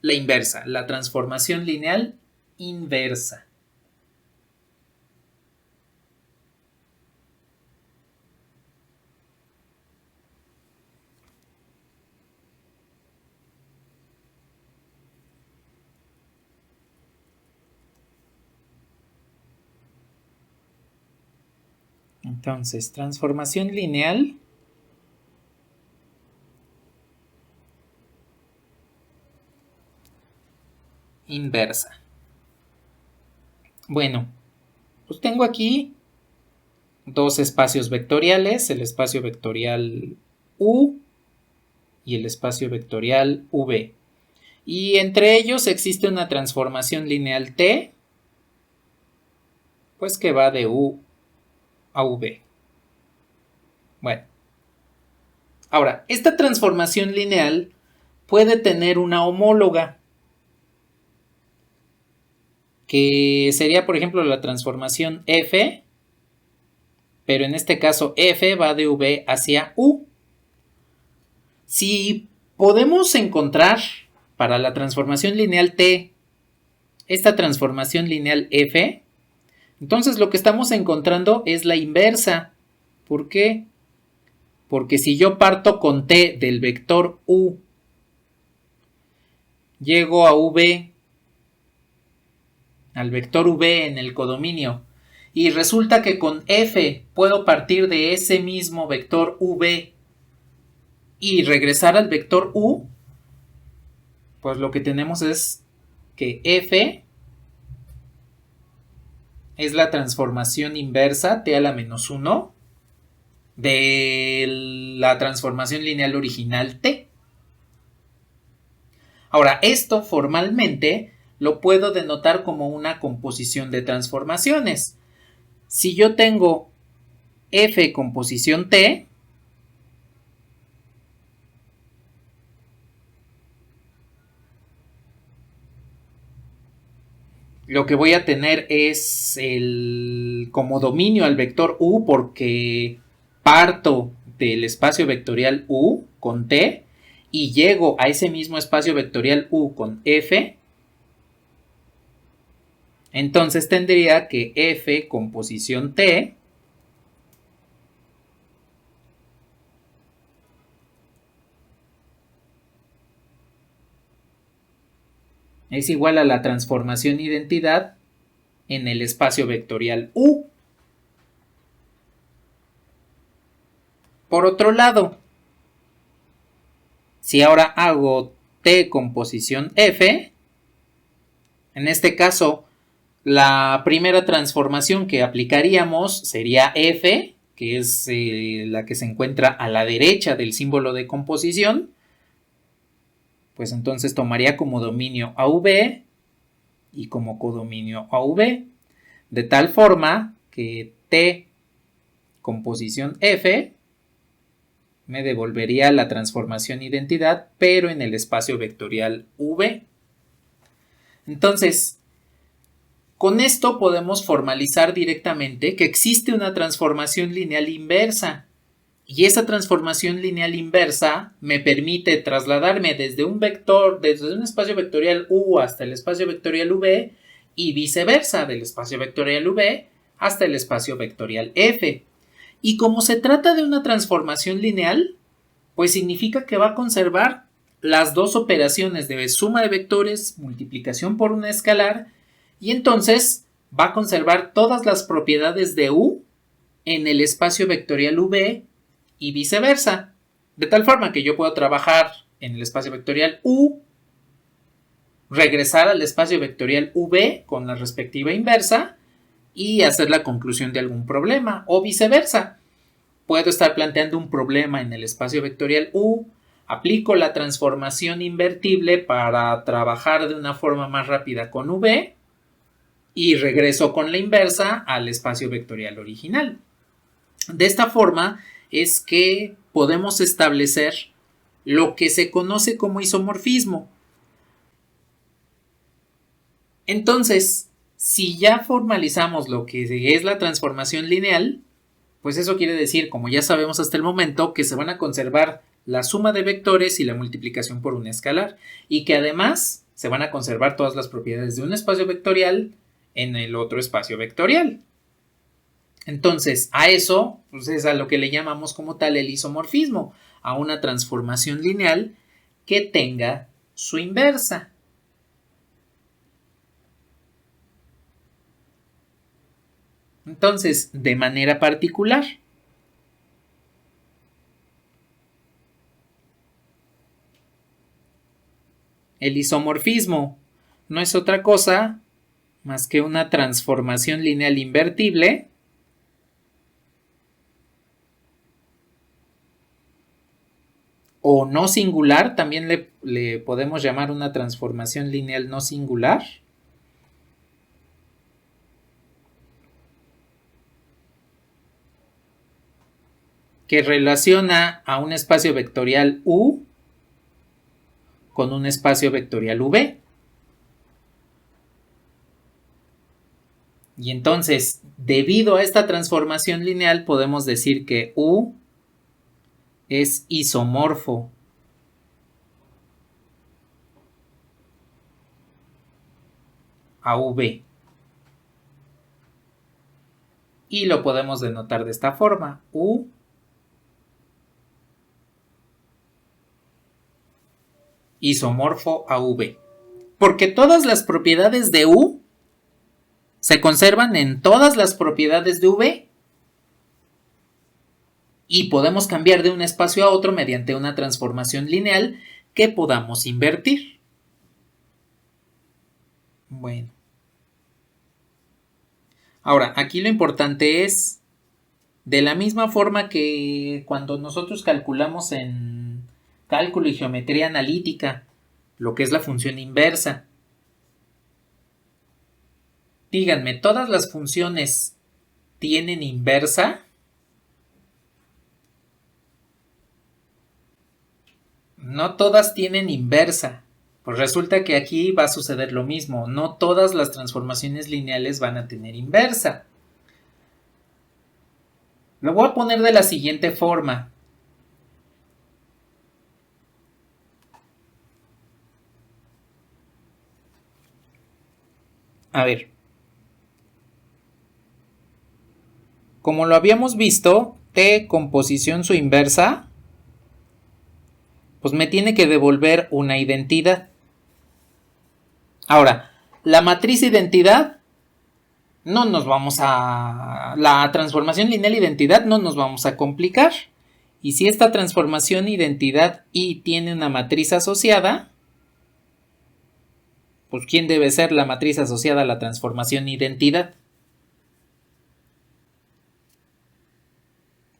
la inversa, la transformación lineal inversa. Entonces, transformación lineal inversa. Bueno, pues tengo aquí dos espacios vectoriales, el espacio vectorial U y el espacio vectorial V. Y entre ellos existe una transformación lineal T, pues que va de U a V. Bueno, ahora, esta transformación lineal puede tener una homóloga, que sería, por ejemplo, la transformación F, pero en este caso F va de V hacia U. Si podemos encontrar para la transformación lineal T esta transformación lineal F, entonces lo que estamos encontrando es la inversa. ¿Por qué? Porque si yo parto con T del vector U, llego a V, al vector V en el codominio, y resulta que con F puedo partir de ese mismo vector V y regresar al vector U, pues lo que tenemos es que F es la transformación inversa T a la menos 1 de la transformación lineal original T. Ahora, esto formalmente lo puedo denotar como una composición de transformaciones. Si yo tengo F composición T, lo que voy a tener es como dominio al vector U, porque parto del espacio vectorial U con T y llego a ese mismo espacio vectorial U con F. Entonces tendría que F composición T es igual a la transformación identidad en el espacio vectorial U. Por otro lado, si ahora hago T composición F, en este caso la primera transformación que aplicaríamos sería F, que es la que se encuentra a la derecha del símbolo de composición. Pues entonces tomaría como dominio a V y como codominio a V, de tal forma que T composición F me devolvería la transformación identidad, pero en el espacio vectorial V. Entonces, con esto podemos formalizar directamente que existe una transformación lineal inversa, Y esa transformación lineal inversa me permite trasladarme desde un vector, desde un espacio vectorial U hasta el espacio vectorial V y viceversa, del espacio vectorial V hasta el espacio vectorial F. Y como se trata de una transformación lineal, pues significa que va a conservar las dos operaciones de suma de vectores, multiplicación por una escalar, y entonces va a conservar todas las propiedades de U en el espacio vectorial V y viceversa, de tal forma que yo puedo trabajar en el espacio vectorial U, regresar al espacio vectorial V con la respectiva inversa y hacer la conclusión de algún problema, o viceversa. Puedo estar planteando un problema en el espacio vectorial U, aplico la transformación invertible para trabajar de una forma más rápida con V y regreso con la inversa al espacio vectorial original. De esta forma es que podemos establecer lo que se conoce como isomorfismo. Entonces, si ya formalizamos lo que es la transformación lineal, pues eso quiere decir, como ya sabemos hasta el momento, que se van a conservar la suma de vectores y la multiplicación por un escalar, y que además se van a conservar todas las propiedades de un espacio vectorial en el otro espacio vectorial. Entonces, a eso pues es a lo que le llamamos como tal el isomorfismo, a una transformación lineal que tenga su inversa. Entonces, de manera particular, el isomorfismo no es otra cosa más que una transformación lineal invertible o no singular, también le podemos llamar una transformación lineal no singular, que relaciona a un espacio vectorial U con un espacio vectorial V. Y entonces, debido a esta transformación lineal, podemos decir que U es isomorfo a V. Y lo podemos denotar de esta forma: U isomorfo a V. Porque todas las propiedades de U se conservan en todas las propiedades de V. Y podemos cambiar de un espacio a otro mediante una transformación lineal que podamos invertir. Bueno. Ahora, aquí lo importante es, de la misma forma que cuando nosotros calculamos en cálculo y geometría analítica lo que es la función inversa, díganme, ¿todas las funciones tienen inversa? No todas tienen inversa. Pues resulta que aquí va a suceder lo mismo. No todas las transformaciones lineales van a tener inversa. Lo voy a poner de la siguiente forma. A ver. Como lo habíamos visto, T con posición su inversa, pues me tiene que devolver una identidad. Ahora, la matriz identidad no nos vamos a... La transformación lineal identidad no nos vamos a complicar. Y si esta transformación identidad I tiene una matriz asociada, pues ¿quién debe ser la matriz asociada a la transformación identidad?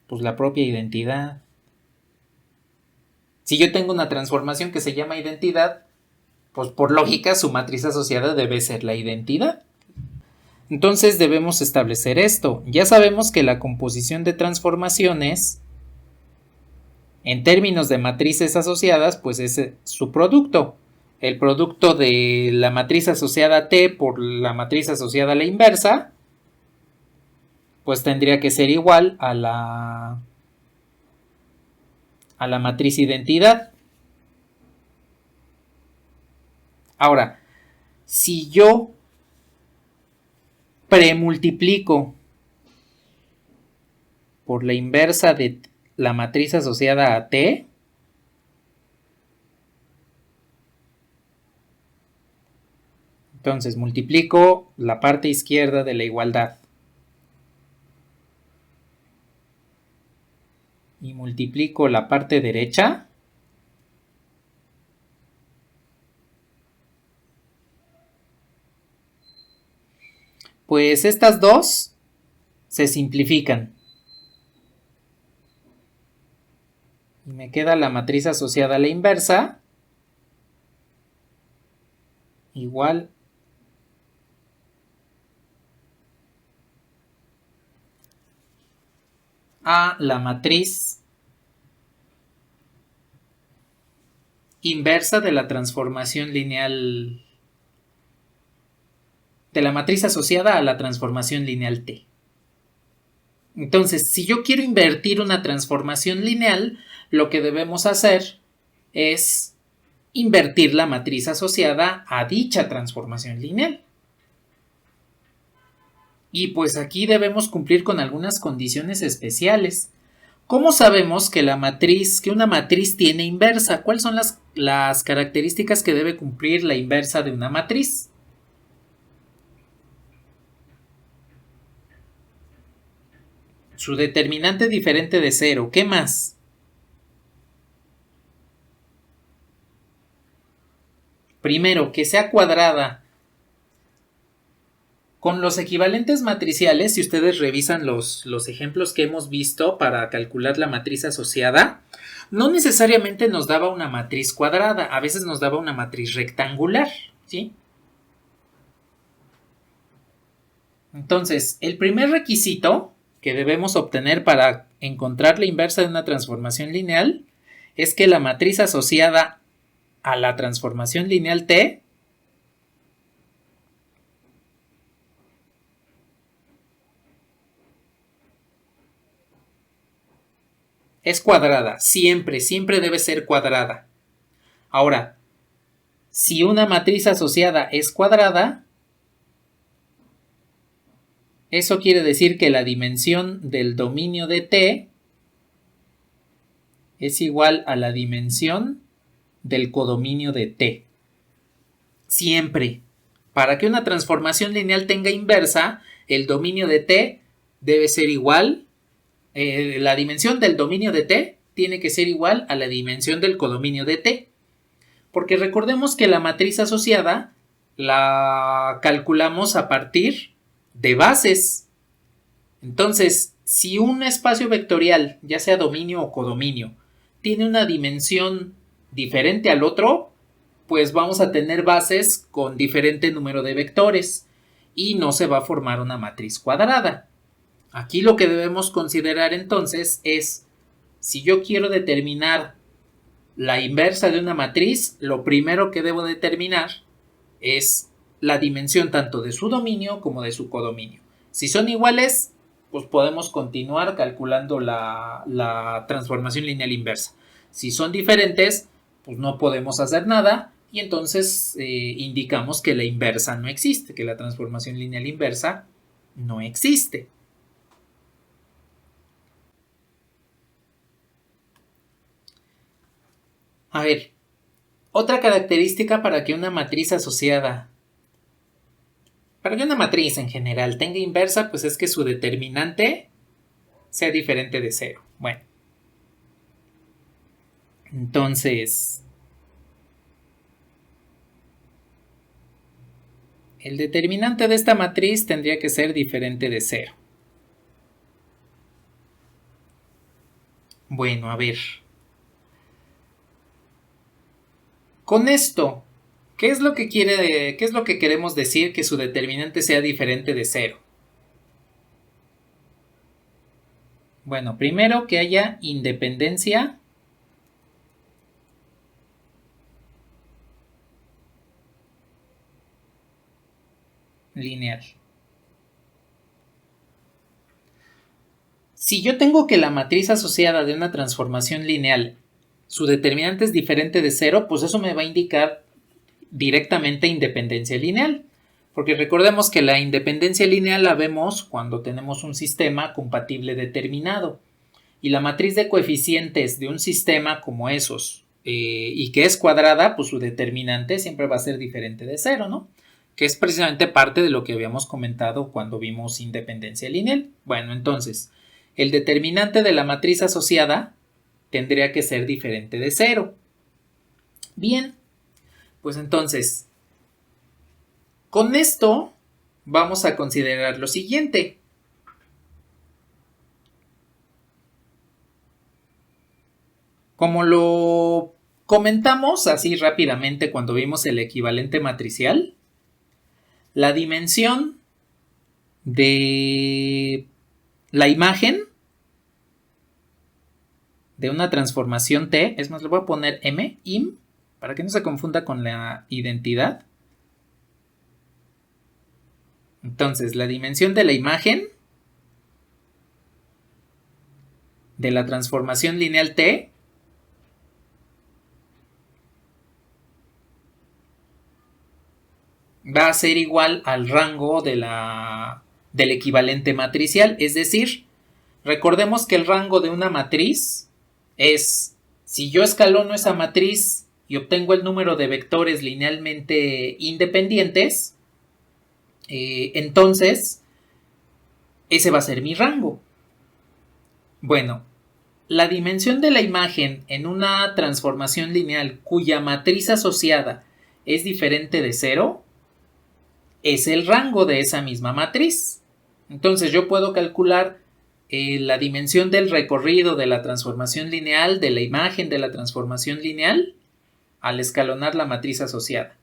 Pues la propia identidad. Si yo tengo una transformación que se llama identidad, pues por lógica su matriz asociada debe ser la identidad. Entonces debemos establecer esto. Ya sabemos que la composición de transformaciones en términos de matrices asociadas, pues es su producto. El producto de la matriz asociada a T por la matriz asociada a la inversa, pues tendría que ser igual a la a la matriz identidad. Ahora, si yo premultiplico por la inversa de la matriz asociada a T, entonces multiplico la parte izquierda de la igualdad y multiplico la parte derecha, pues estas dos se simplifican. Y me queda la matriz asociada a la inversa igual a la matriz inversa de la transformación lineal, de la matriz asociada a la transformación lineal T. Entonces, si yo quiero invertir una transformación lineal, lo que debemos hacer es invertir la matriz asociada a dicha transformación lineal. Y pues aquí debemos cumplir con algunas condiciones especiales. ¿Cómo sabemos que una matriz tiene inversa? ¿Cuáles son las características que debe cumplir la inversa de una matriz? Su determinante diferente de cero. ¿Qué más? Primero, que sea cuadrada. Con los equivalentes matriciales, si ustedes revisan los ejemplos que hemos visto para calcular la matriz asociada, no necesariamente nos daba una matriz cuadrada, a veces nos daba una matriz rectangular, ¿sí? Entonces, el primer requisito que debemos obtener para encontrar la inversa de una transformación lineal es que la matriz asociada a la transformación lineal T es cuadrada, siempre debe ser cuadrada. Ahora, si una matriz asociada es cuadrada, eso quiere decir que la dimensión del dominio de T es igual a la dimensión del codominio de T. Siempre. Para que una transformación lineal tenga inversa, el dominio de T debe ser igual, la dimensión del dominio de T tiene que ser igual a la dimensión del codominio de T. Porque recordemos que la matriz asociada la calculamos a partir de bases. Entonces, si un espacio vectorial, ya sea dominio o codominio, tiene una dimensión diferente al otro, pues vamos a tener bases con diferente número de vectores y no se va a formar una matriz cuadrada. Aquí lo que debemos considerar entonces es, si yo quiero determinar la inversa de una matriz, lo primero que debo determinar es la dimensión tanto de su dominio como de su codominio. Si son iguales, pues podemos continuar calculando la transformación lineal inversa. Si son diferentes, pues no podemos hacer nada y entonces indicamos que la inversa no existe, que la transformación lineal inversa no existe. A ver, otra característica para que una matriz asociada, para que una matriz en general tenga inversa, pues es que su determinante sea diferente de cero. Bueno, entonces, el determinante de esta matriz tendría que ser diferente de cero. Bueno, a ver. Con esto, ¿qué es lo que queremos decir que su determinante sea diferente de cero? Bueno, primero que haya independencia lineal. Si yo tengo que la matriz asociada de una transformación lineal su determinante es diferente de 0, pues eso me va a indicar directamente independencia lineal. Porque recordemos que la independencia lineal la vemos cuando tenemos un sistema compatible determinado. Y la matriz de coeficientes de un sistema como esos y que es cuadrada, pues su determinante siempre va a ser diferente de 0, ¿no? Que es precisamente parte de lo que habíamos comentado cuando vimos independencia lineal. Bueno, entonces, el determinante de la matriz asociada tendría que ser diferente de 0. Bien, pues entonces, con esto vamos a considerar lo siguiente. Como lo comentamos así rápidamente cuando vimos el equivalente matricial, la dimensión de la imagen de una transformación T, es más, le voy a poner M, im, para que no se confunda con la identidad. Entonces, la dimensión de la imagen de la transformación lineal T va a ser igual al rango del equivalente matricial, es decir, recordemos que el rango de una matriz es, si yo escalono esa matriz y obtengo el número de vectores linealmente independientes, entonces ese va a ser mi rango. Bueno, la dimensión de la imagen en una transformación lineal cuya matriz asociada es diferente de 0 es el rango de esa misma matriz. Entonces yo puedo calcular la dimensión del recorrido de la transformación lineal, de la imagen de la transformación lineal, al escalonar la matriz asociada.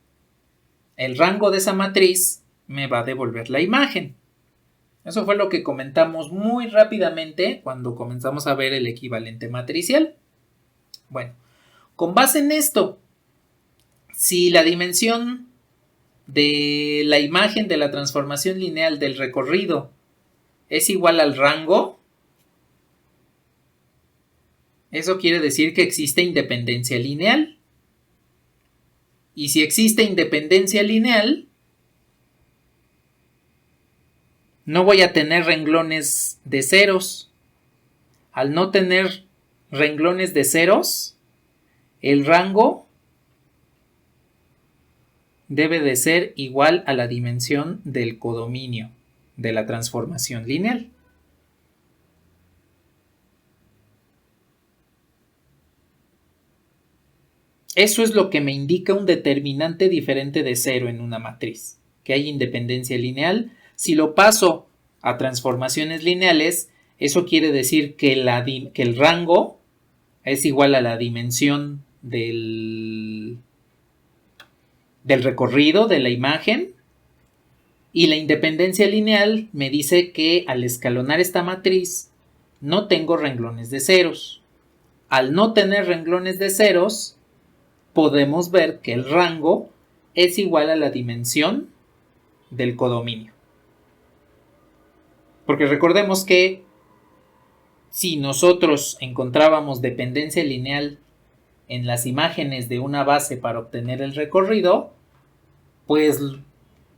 El rango de esa matriz me va a devolver la imagen. Eso fue lo que comentamos muy rápidamente cuando comenzamos a ver el equivalente matricial. Bueno, con base en esto, si la dimensión de la imagen de la transformación lineal del recorrido es igual al rango, eso quiere decir que existe independencia lineal. Y si existe independencia lineal, no voy a tener renglones de ceros. Al no tener renglones de ceros, el rango debe de ser igual a la dimensión del codominio de la transformación lineal. Eso es lo que me indica un determinante diferente de 0 en una matriz, que hay independencia lineal. Si lo paso a transformaciones lineales, eso quiere decir que el rango es igual a la dimensión del recorrido de la imagen, y la independencia lineal me dice que al escalonar esta matriz no tengo renglones de ceros. Al no tener renglones de ceros, podemos ver que el rango es igual a la dimensión del codominio. Porque recordemos que si nosotros encontrábamos dependencia lineal en las imágenes de una base para obtener el recorrido, pues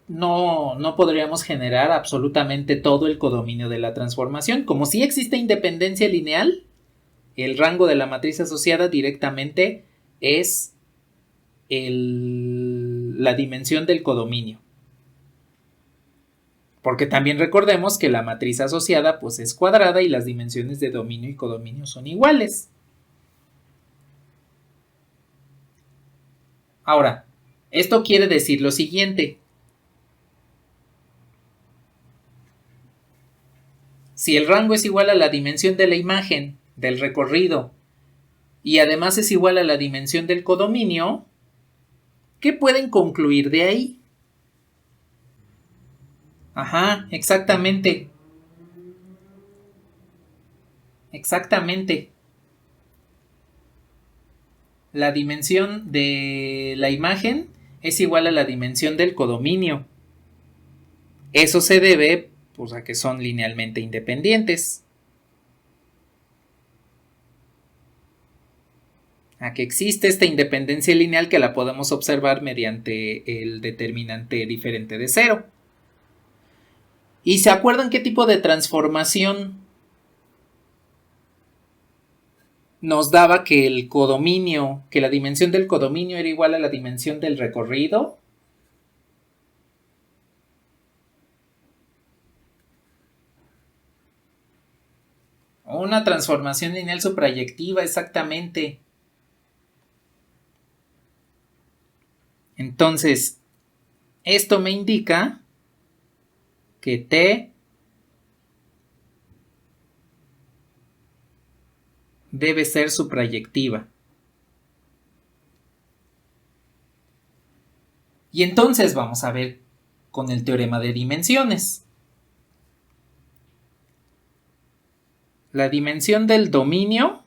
no podríamos generar absolutamente todo el codominio de la transformación. Como si existe independencia lineal, el rango de la matriz asociada directamente es la dimensión del codominio. Porque también recordemos que la matriz asociada pues es cuadrada y las dimensiones de dominio y codominio son iguales. Ahora, esto quiere decir lo siguiente. Si el rango es igual a la dimensión de la imagen, del recorrido, y además es igual a la dimensión del codominio, ¿qué pueden concluir de ahí? Ajá, exactamente. Exactamente. La dimensión de la imagen es igual a la dimensión del codominio. Eso se debe pues, a que son linealmente independientes. a que existe esta independencia lineal que la podemos observar mediante el determinante diferente de 0. ¿Y se acuerdan qué tipo de transformación nos daba que el codominio, que la dimensión del codominio era igual a la dimensión del recorrido? Una transformación lineal suprayectiva, exactamente. Entonces, esto me indica que T debe ser suprayectiva. Y entonces vamos a ver con el teorema de dimensiones. La dimensión del dominio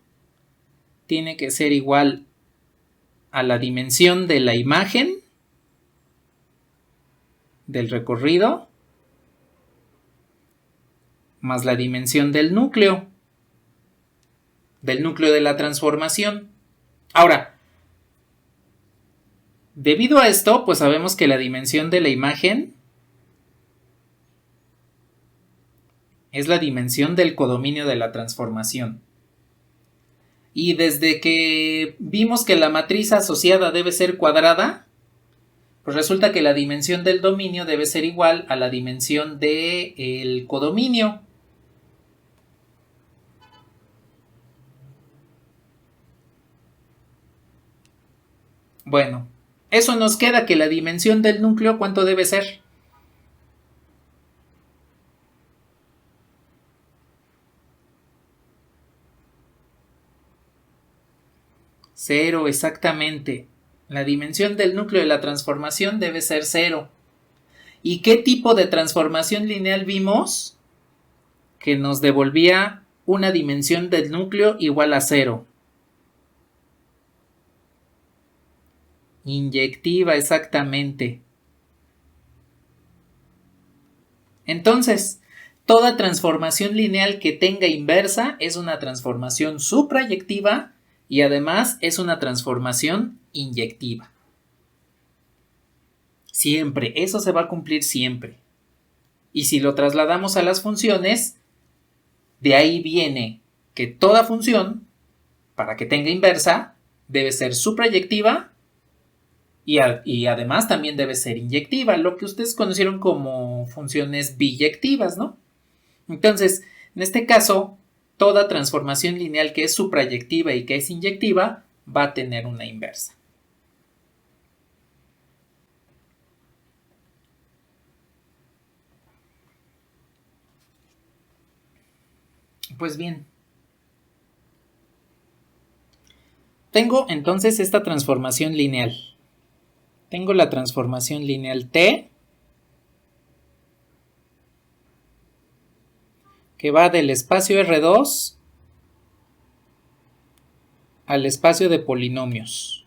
tiene que ser igual a la dimensión de la imagen del recorrido más la dimensión del núcleo de la transformación. Ahora, debido a esto, pues sabemos que la dimensión de la imagen es la dimensión del codominio de la transformación. Y desde que vimos que la matriz asociada debe ser cuadrada, pues resulta que la dimensión del dominio debe ser igual a la dimensión del codominio. Bueno, eso nos queda que la dimensión del núcleo, ¿cuánto debe ser? 0, exactamente. La dimensión del núcleo de la transformación debe ser 0. ¿Y qué tipo de transformación lineal vimos? Que nos devolvía una dimensión del núcleo igual a 0. Inyectiva, exactamente. Entonces, toda transformación lineal que tenga inversa es una transformación suprayectiva y además es una transformación inyectiva. Siempre, eso se va a cumplir siempre. Y si lo trasladamos a las funciones, de ahí viene que toda función, para que tenga inversa, debe ser suprayectiva y además también debe ser inyectiva, lo que ustedes conocieron como funciones biyectivas, ¿no? Entonces, en este caso, toda transformación lineal que es suprayectiva y que es inyectiva va a tener una inversa. Pues bien, tengo entonces esta transformación lineal. Tengo la transformación lineal T, que va del espacio R2 al espacio de polinomios.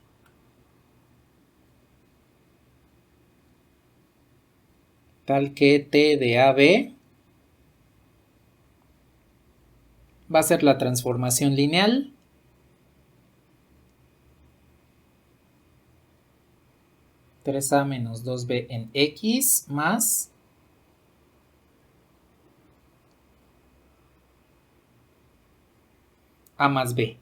Tal que T de AB va a ser la transformación lineal (3a menos 2b en X) más A más B,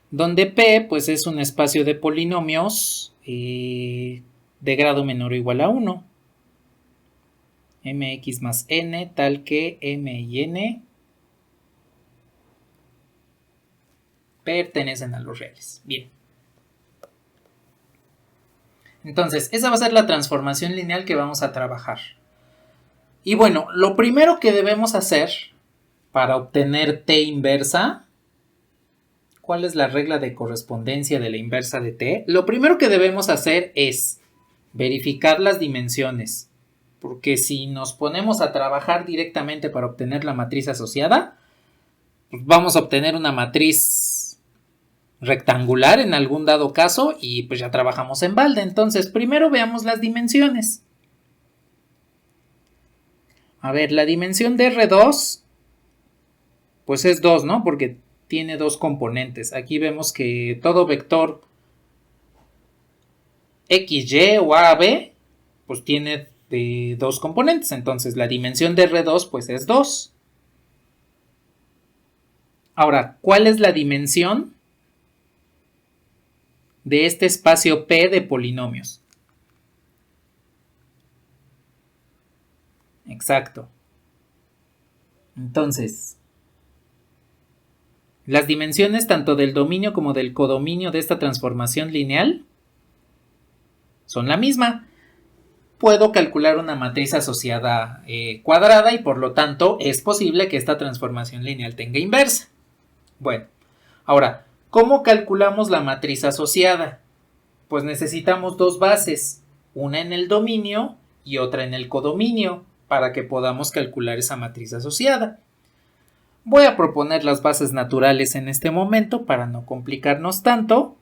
donde P pues es un espacio de polinomios de grado menor o igual a 1, mx más n, tal que m y n pertenecen a los reales. Bien. Entonces, esa va a ser la transformación lineal que vamos a trabajar. Y bueno, lo primero que debemos hacer para obtener T inversa, ¿cuál es la regla de correspondencia de la inversa de T? Lo primero que debemos hacer es verificar las dimensiones, porque si nos ponemos a trabajar directamente para obtener la matriz asociada, pues vamos a obtener una matriz rectangular en algún dado caso y pues ya trabajamos en balde. Entonces, primero veamos las dimensiones. A ver, la dimensión de R2 pues es 2, ¿no? Porque tiene dos componentes. Aquí vemos que todo vector X, Y o A, B, pues tiene de dos componentes. Entonces la dimensión de R2 pues es 2. Ahora, ¿cuál es la dimensión de este espacio P de polinomios? Exacto. Entonces, las dimensiones tanto del dominio como del codominio de esta transformación lineal son la misma. Puedo calcular una matriz asociada cuadrada y por lo tanto es posible que esta transformación lineal tenga inversa. Bueno, ahora, ¿cómo calculamos la matriz asociada? Pues necesitamos dos bases, una en el dominio y otra en el codominio, para que podamos calcular esa matriz asociada. Voy a proponer las bases naturales en este momento para no complicarnos tanto.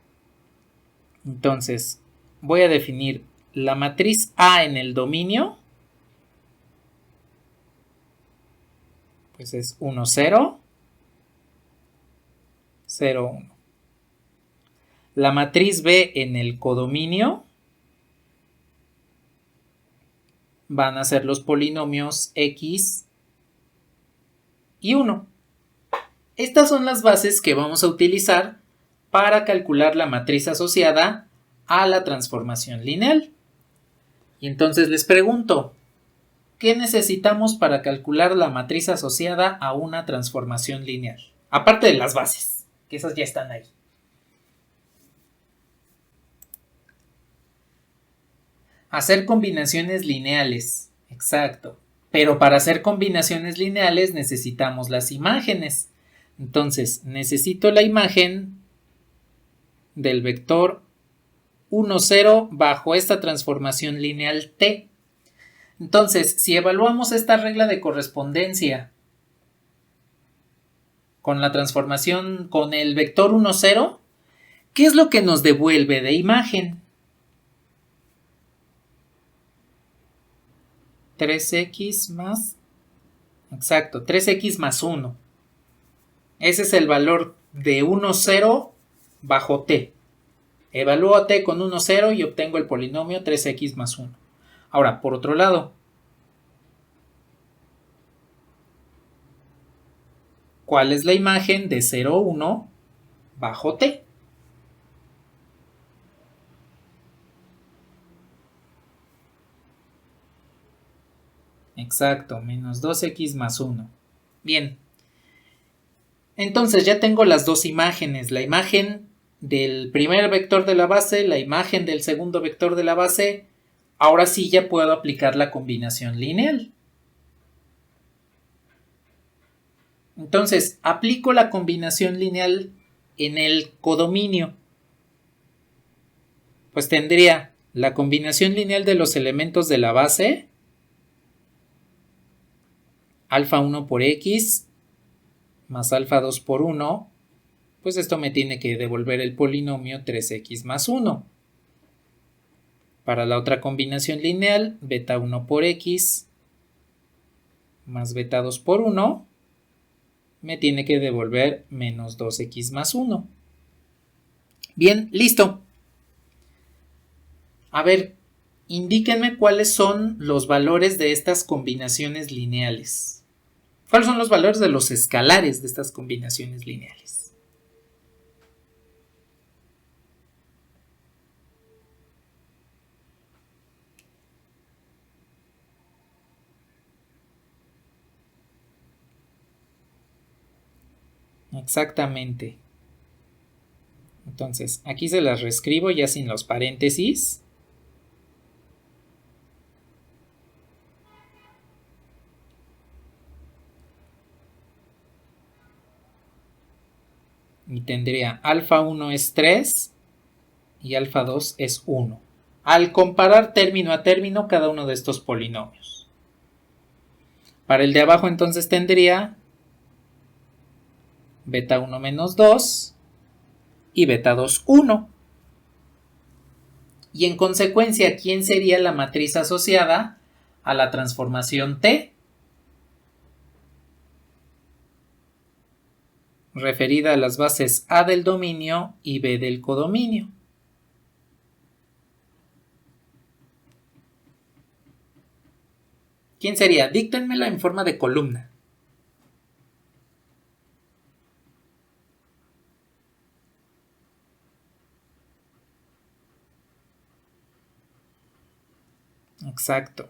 Entonces, voy a definir la matriz A en el dominio, pues es 1, 0, 0, 1. La matriz B en el codominio van a ser los polinomios X y 1. Estas son las bases que vamos a utilizar para calcular la matriz asociada a la transformación lineal. Y entonces les pregunto, ¿qué necesitamos para calcular la matriz asociada a una transformación lineal? Aparte de las bases, que esas ya están ahí. Hacer combinaciones lineales, exacto. Pero para hacer combinaciones lineales necesitamos las imágenes. Entonces, necesito la imagen del vector 1, 0 bajo esta transformación lineal T. Entonces, si evaluamos esta regla de correspondencia con la transformación con el vector 1, 0, ¿qué es lo que nos devuelve de imagen? 3x más, exacto, 3x más 1. Ese es el valor de 1, 0 bajo t. Evalúo a t con 1, 0 y obtengo el polinomio 3x más 1. Ahora, por otro lado, ¿cuál es la imagen de 0, 1 bajo t? Exacto, menos 2x más 1. Bien. Entonces ya tengo las dos imágenes, la imagen del primer vector de la base, la imagen del segundo vector de la base. Ahora sí ya puedo aplicar la combinación lineal. Entonces, aplico la combinación lineal en el codominio. Pues tendría la combinación lineal de los elementos de la base, alfa 1 por x más alfa 2 por 1, pues esto me tiene que devolver el polinomio 3x más 1. Para la otra combinación lineal, beta 1 por x más beta 2 por 1, me tiene que devolver menos 2x más 1. Bien, listo. A ver, indíquenme cuáles son los valores de estas combinaciones lineales. ¿Cuáles son los valores de los escalares de estas combinaciones lineales? Exactamente. Entonces, aquí se las reescribo ya sin los paréntesis. Y tendría alfa 1 es 3 y alfa 2 es 1. Al comparar término a término cada uno de estos polinomios. Para el de abajo entonces tendría beta 1 menos 2 y beta 2, 1. Y en consecuencia, ¿quién sería la matriz asociada a la transformación T? Referida a las bases A del dominio y B del codominio. ¿Quién sería? Díctenmela en forma de columna. Exacto.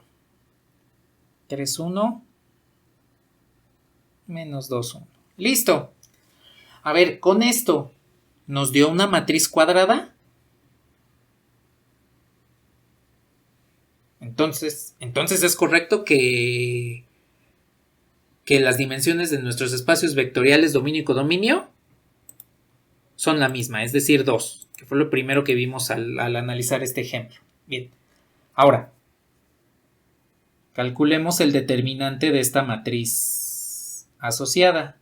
3,1 menos 2,1. Listo. A ver, con esto, ¿nos dio una matriz cuadrada? Entonces es correcto que las dimensiones de nuestros espacios vectoriales dominio y codominio son la misma, es decir, 2, que fue lo primero que vimos al analizar este ejemplo. Bien, ahora, calculemos el determinante de esta matriz asociada.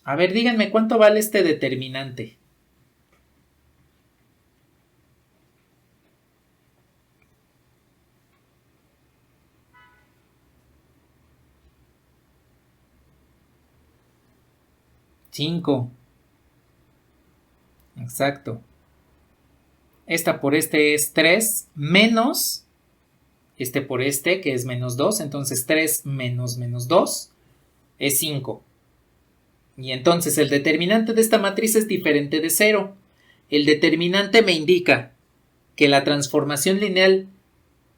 A ver, díganme, ¿cuánto vale este determinante? $5. Exacto. Esta por este es 3 menos este por este, que es menos 2. Entonces 3 menos 2 es 5. Y entonces el determinante de esta matriz es diferente de 0. El determinante me indica que la transformación lineal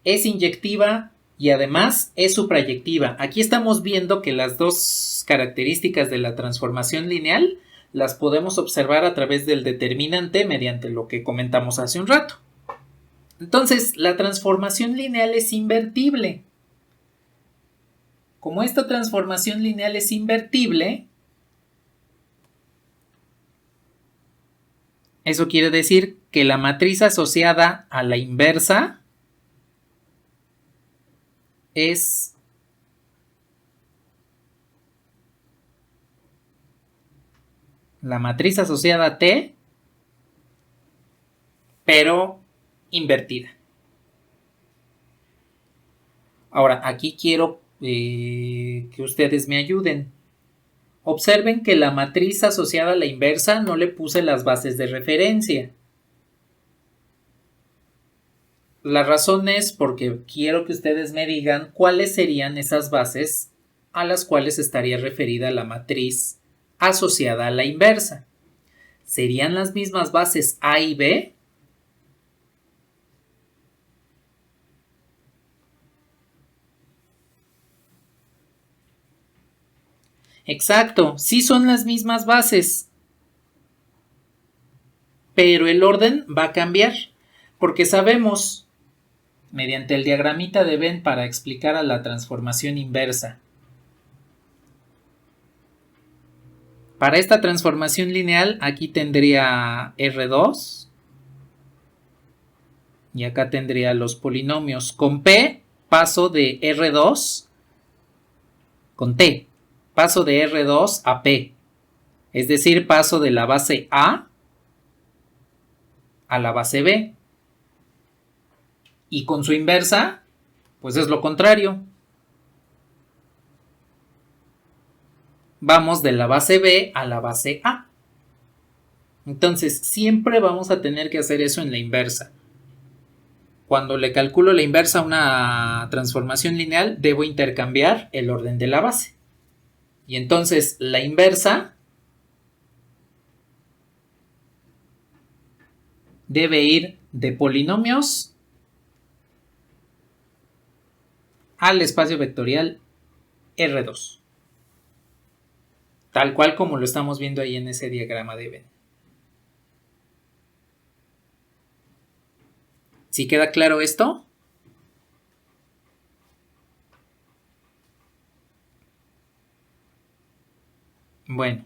es inyectiva y además es suprayectiva. Aquí estamos viendo que las dos características de la transformación lineal las podemos observar a través del determinante mediante lo que comentamos hace un rato. Entonces, la transformación lineal es invertible. Como esta transformación lineal es invertible, eso quiere decir que la matriz asociada a la inversa es la matriz asociada a T, pero invertida. Ahora, aquí quiero que ustedes me ayuden. Observen que la matriz asociada a la inversa no le puse las bases de referencia. La razón es porque quiero que ustedes me digan cuáles serían esas bases a las cuales estaría referida la matriz asociada a la inversa. ¿Serían las mismas bases A y B? Exacto, sí son las mismas bases, pero el orden va a cambiar, porque sabemos, mediante el diagramita de Venn para explicar a la transformación inversa, para esta transformación lineal aquí tendría R2 y acá tendría los polinomios. Con P paso de R2 con T, paso de R2 a P, es decir, paso de la base A a la base B. Y con su inversa, pues es lo contrario. Vamos de la base B a la base A. Entonces, siempre vamos a tener que hacer eso en la inversa. Cuando le calculo la inversa a una transformación lineal, debo intercambiar el orden de la base. Y entonces, la inversa debe ir de polinomios al espacio vectorial R2. Tal cual como lo estamos viendo ahí en ese diagrama de Venn. ¿Sí queda claro esto? Bueno.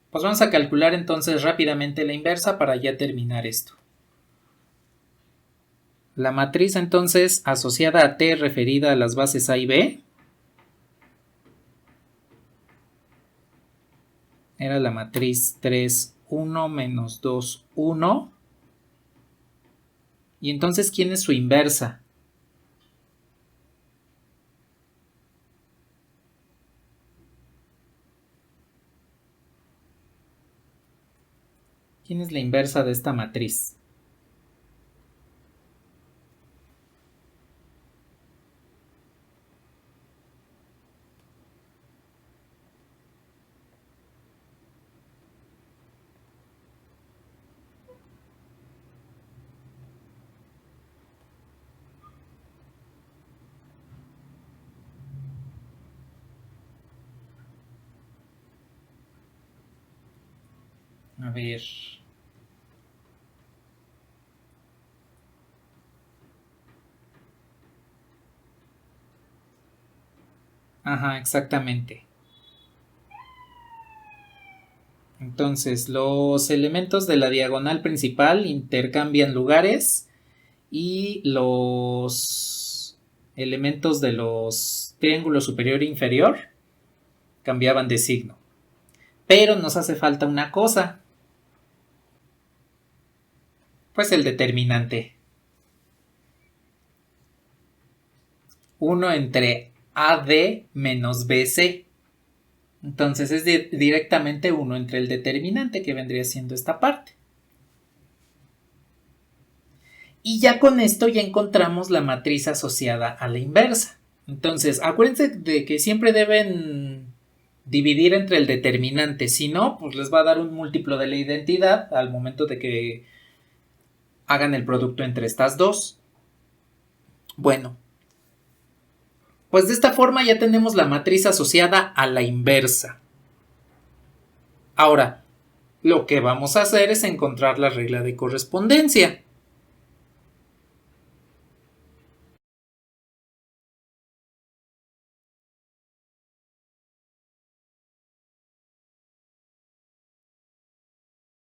Pues vamos a calcular entonces rápidamente la inversa para ya terminar esto. La matriz entonces asociada a T referida a las bases A y B era la matriz 3, 1 menos 2, 1. Y entonces, ¿quién es su inversa? ¿Quién es la inversa de esta matriz? A ver. Ajá, exactamente. Entonces, los elementos de la diagonal principal intercambian lugares y los elementos de los triángulos superior e inferior cambiaban de signo. Pero nos hace falta una cosa. Pues el determinante. 1 entre AD menos BC. Entonces es directamente 1 entre el determinante, que vendría siendo esta parte. Y ya con esto ya encontramos la matriz asociada a la inversa. Entonces, acuérdense de que siempre deben dividir entre el determinante. Si no, pues les va a dar un múltiplo de la identidad al momento de que hagan el producto entre estas dos. Bueno, pues de esta forma ya tenemos la matriz asociada a la inversa. Ahora, lo que vamos a hacer es encontrar la regla de correspondencia.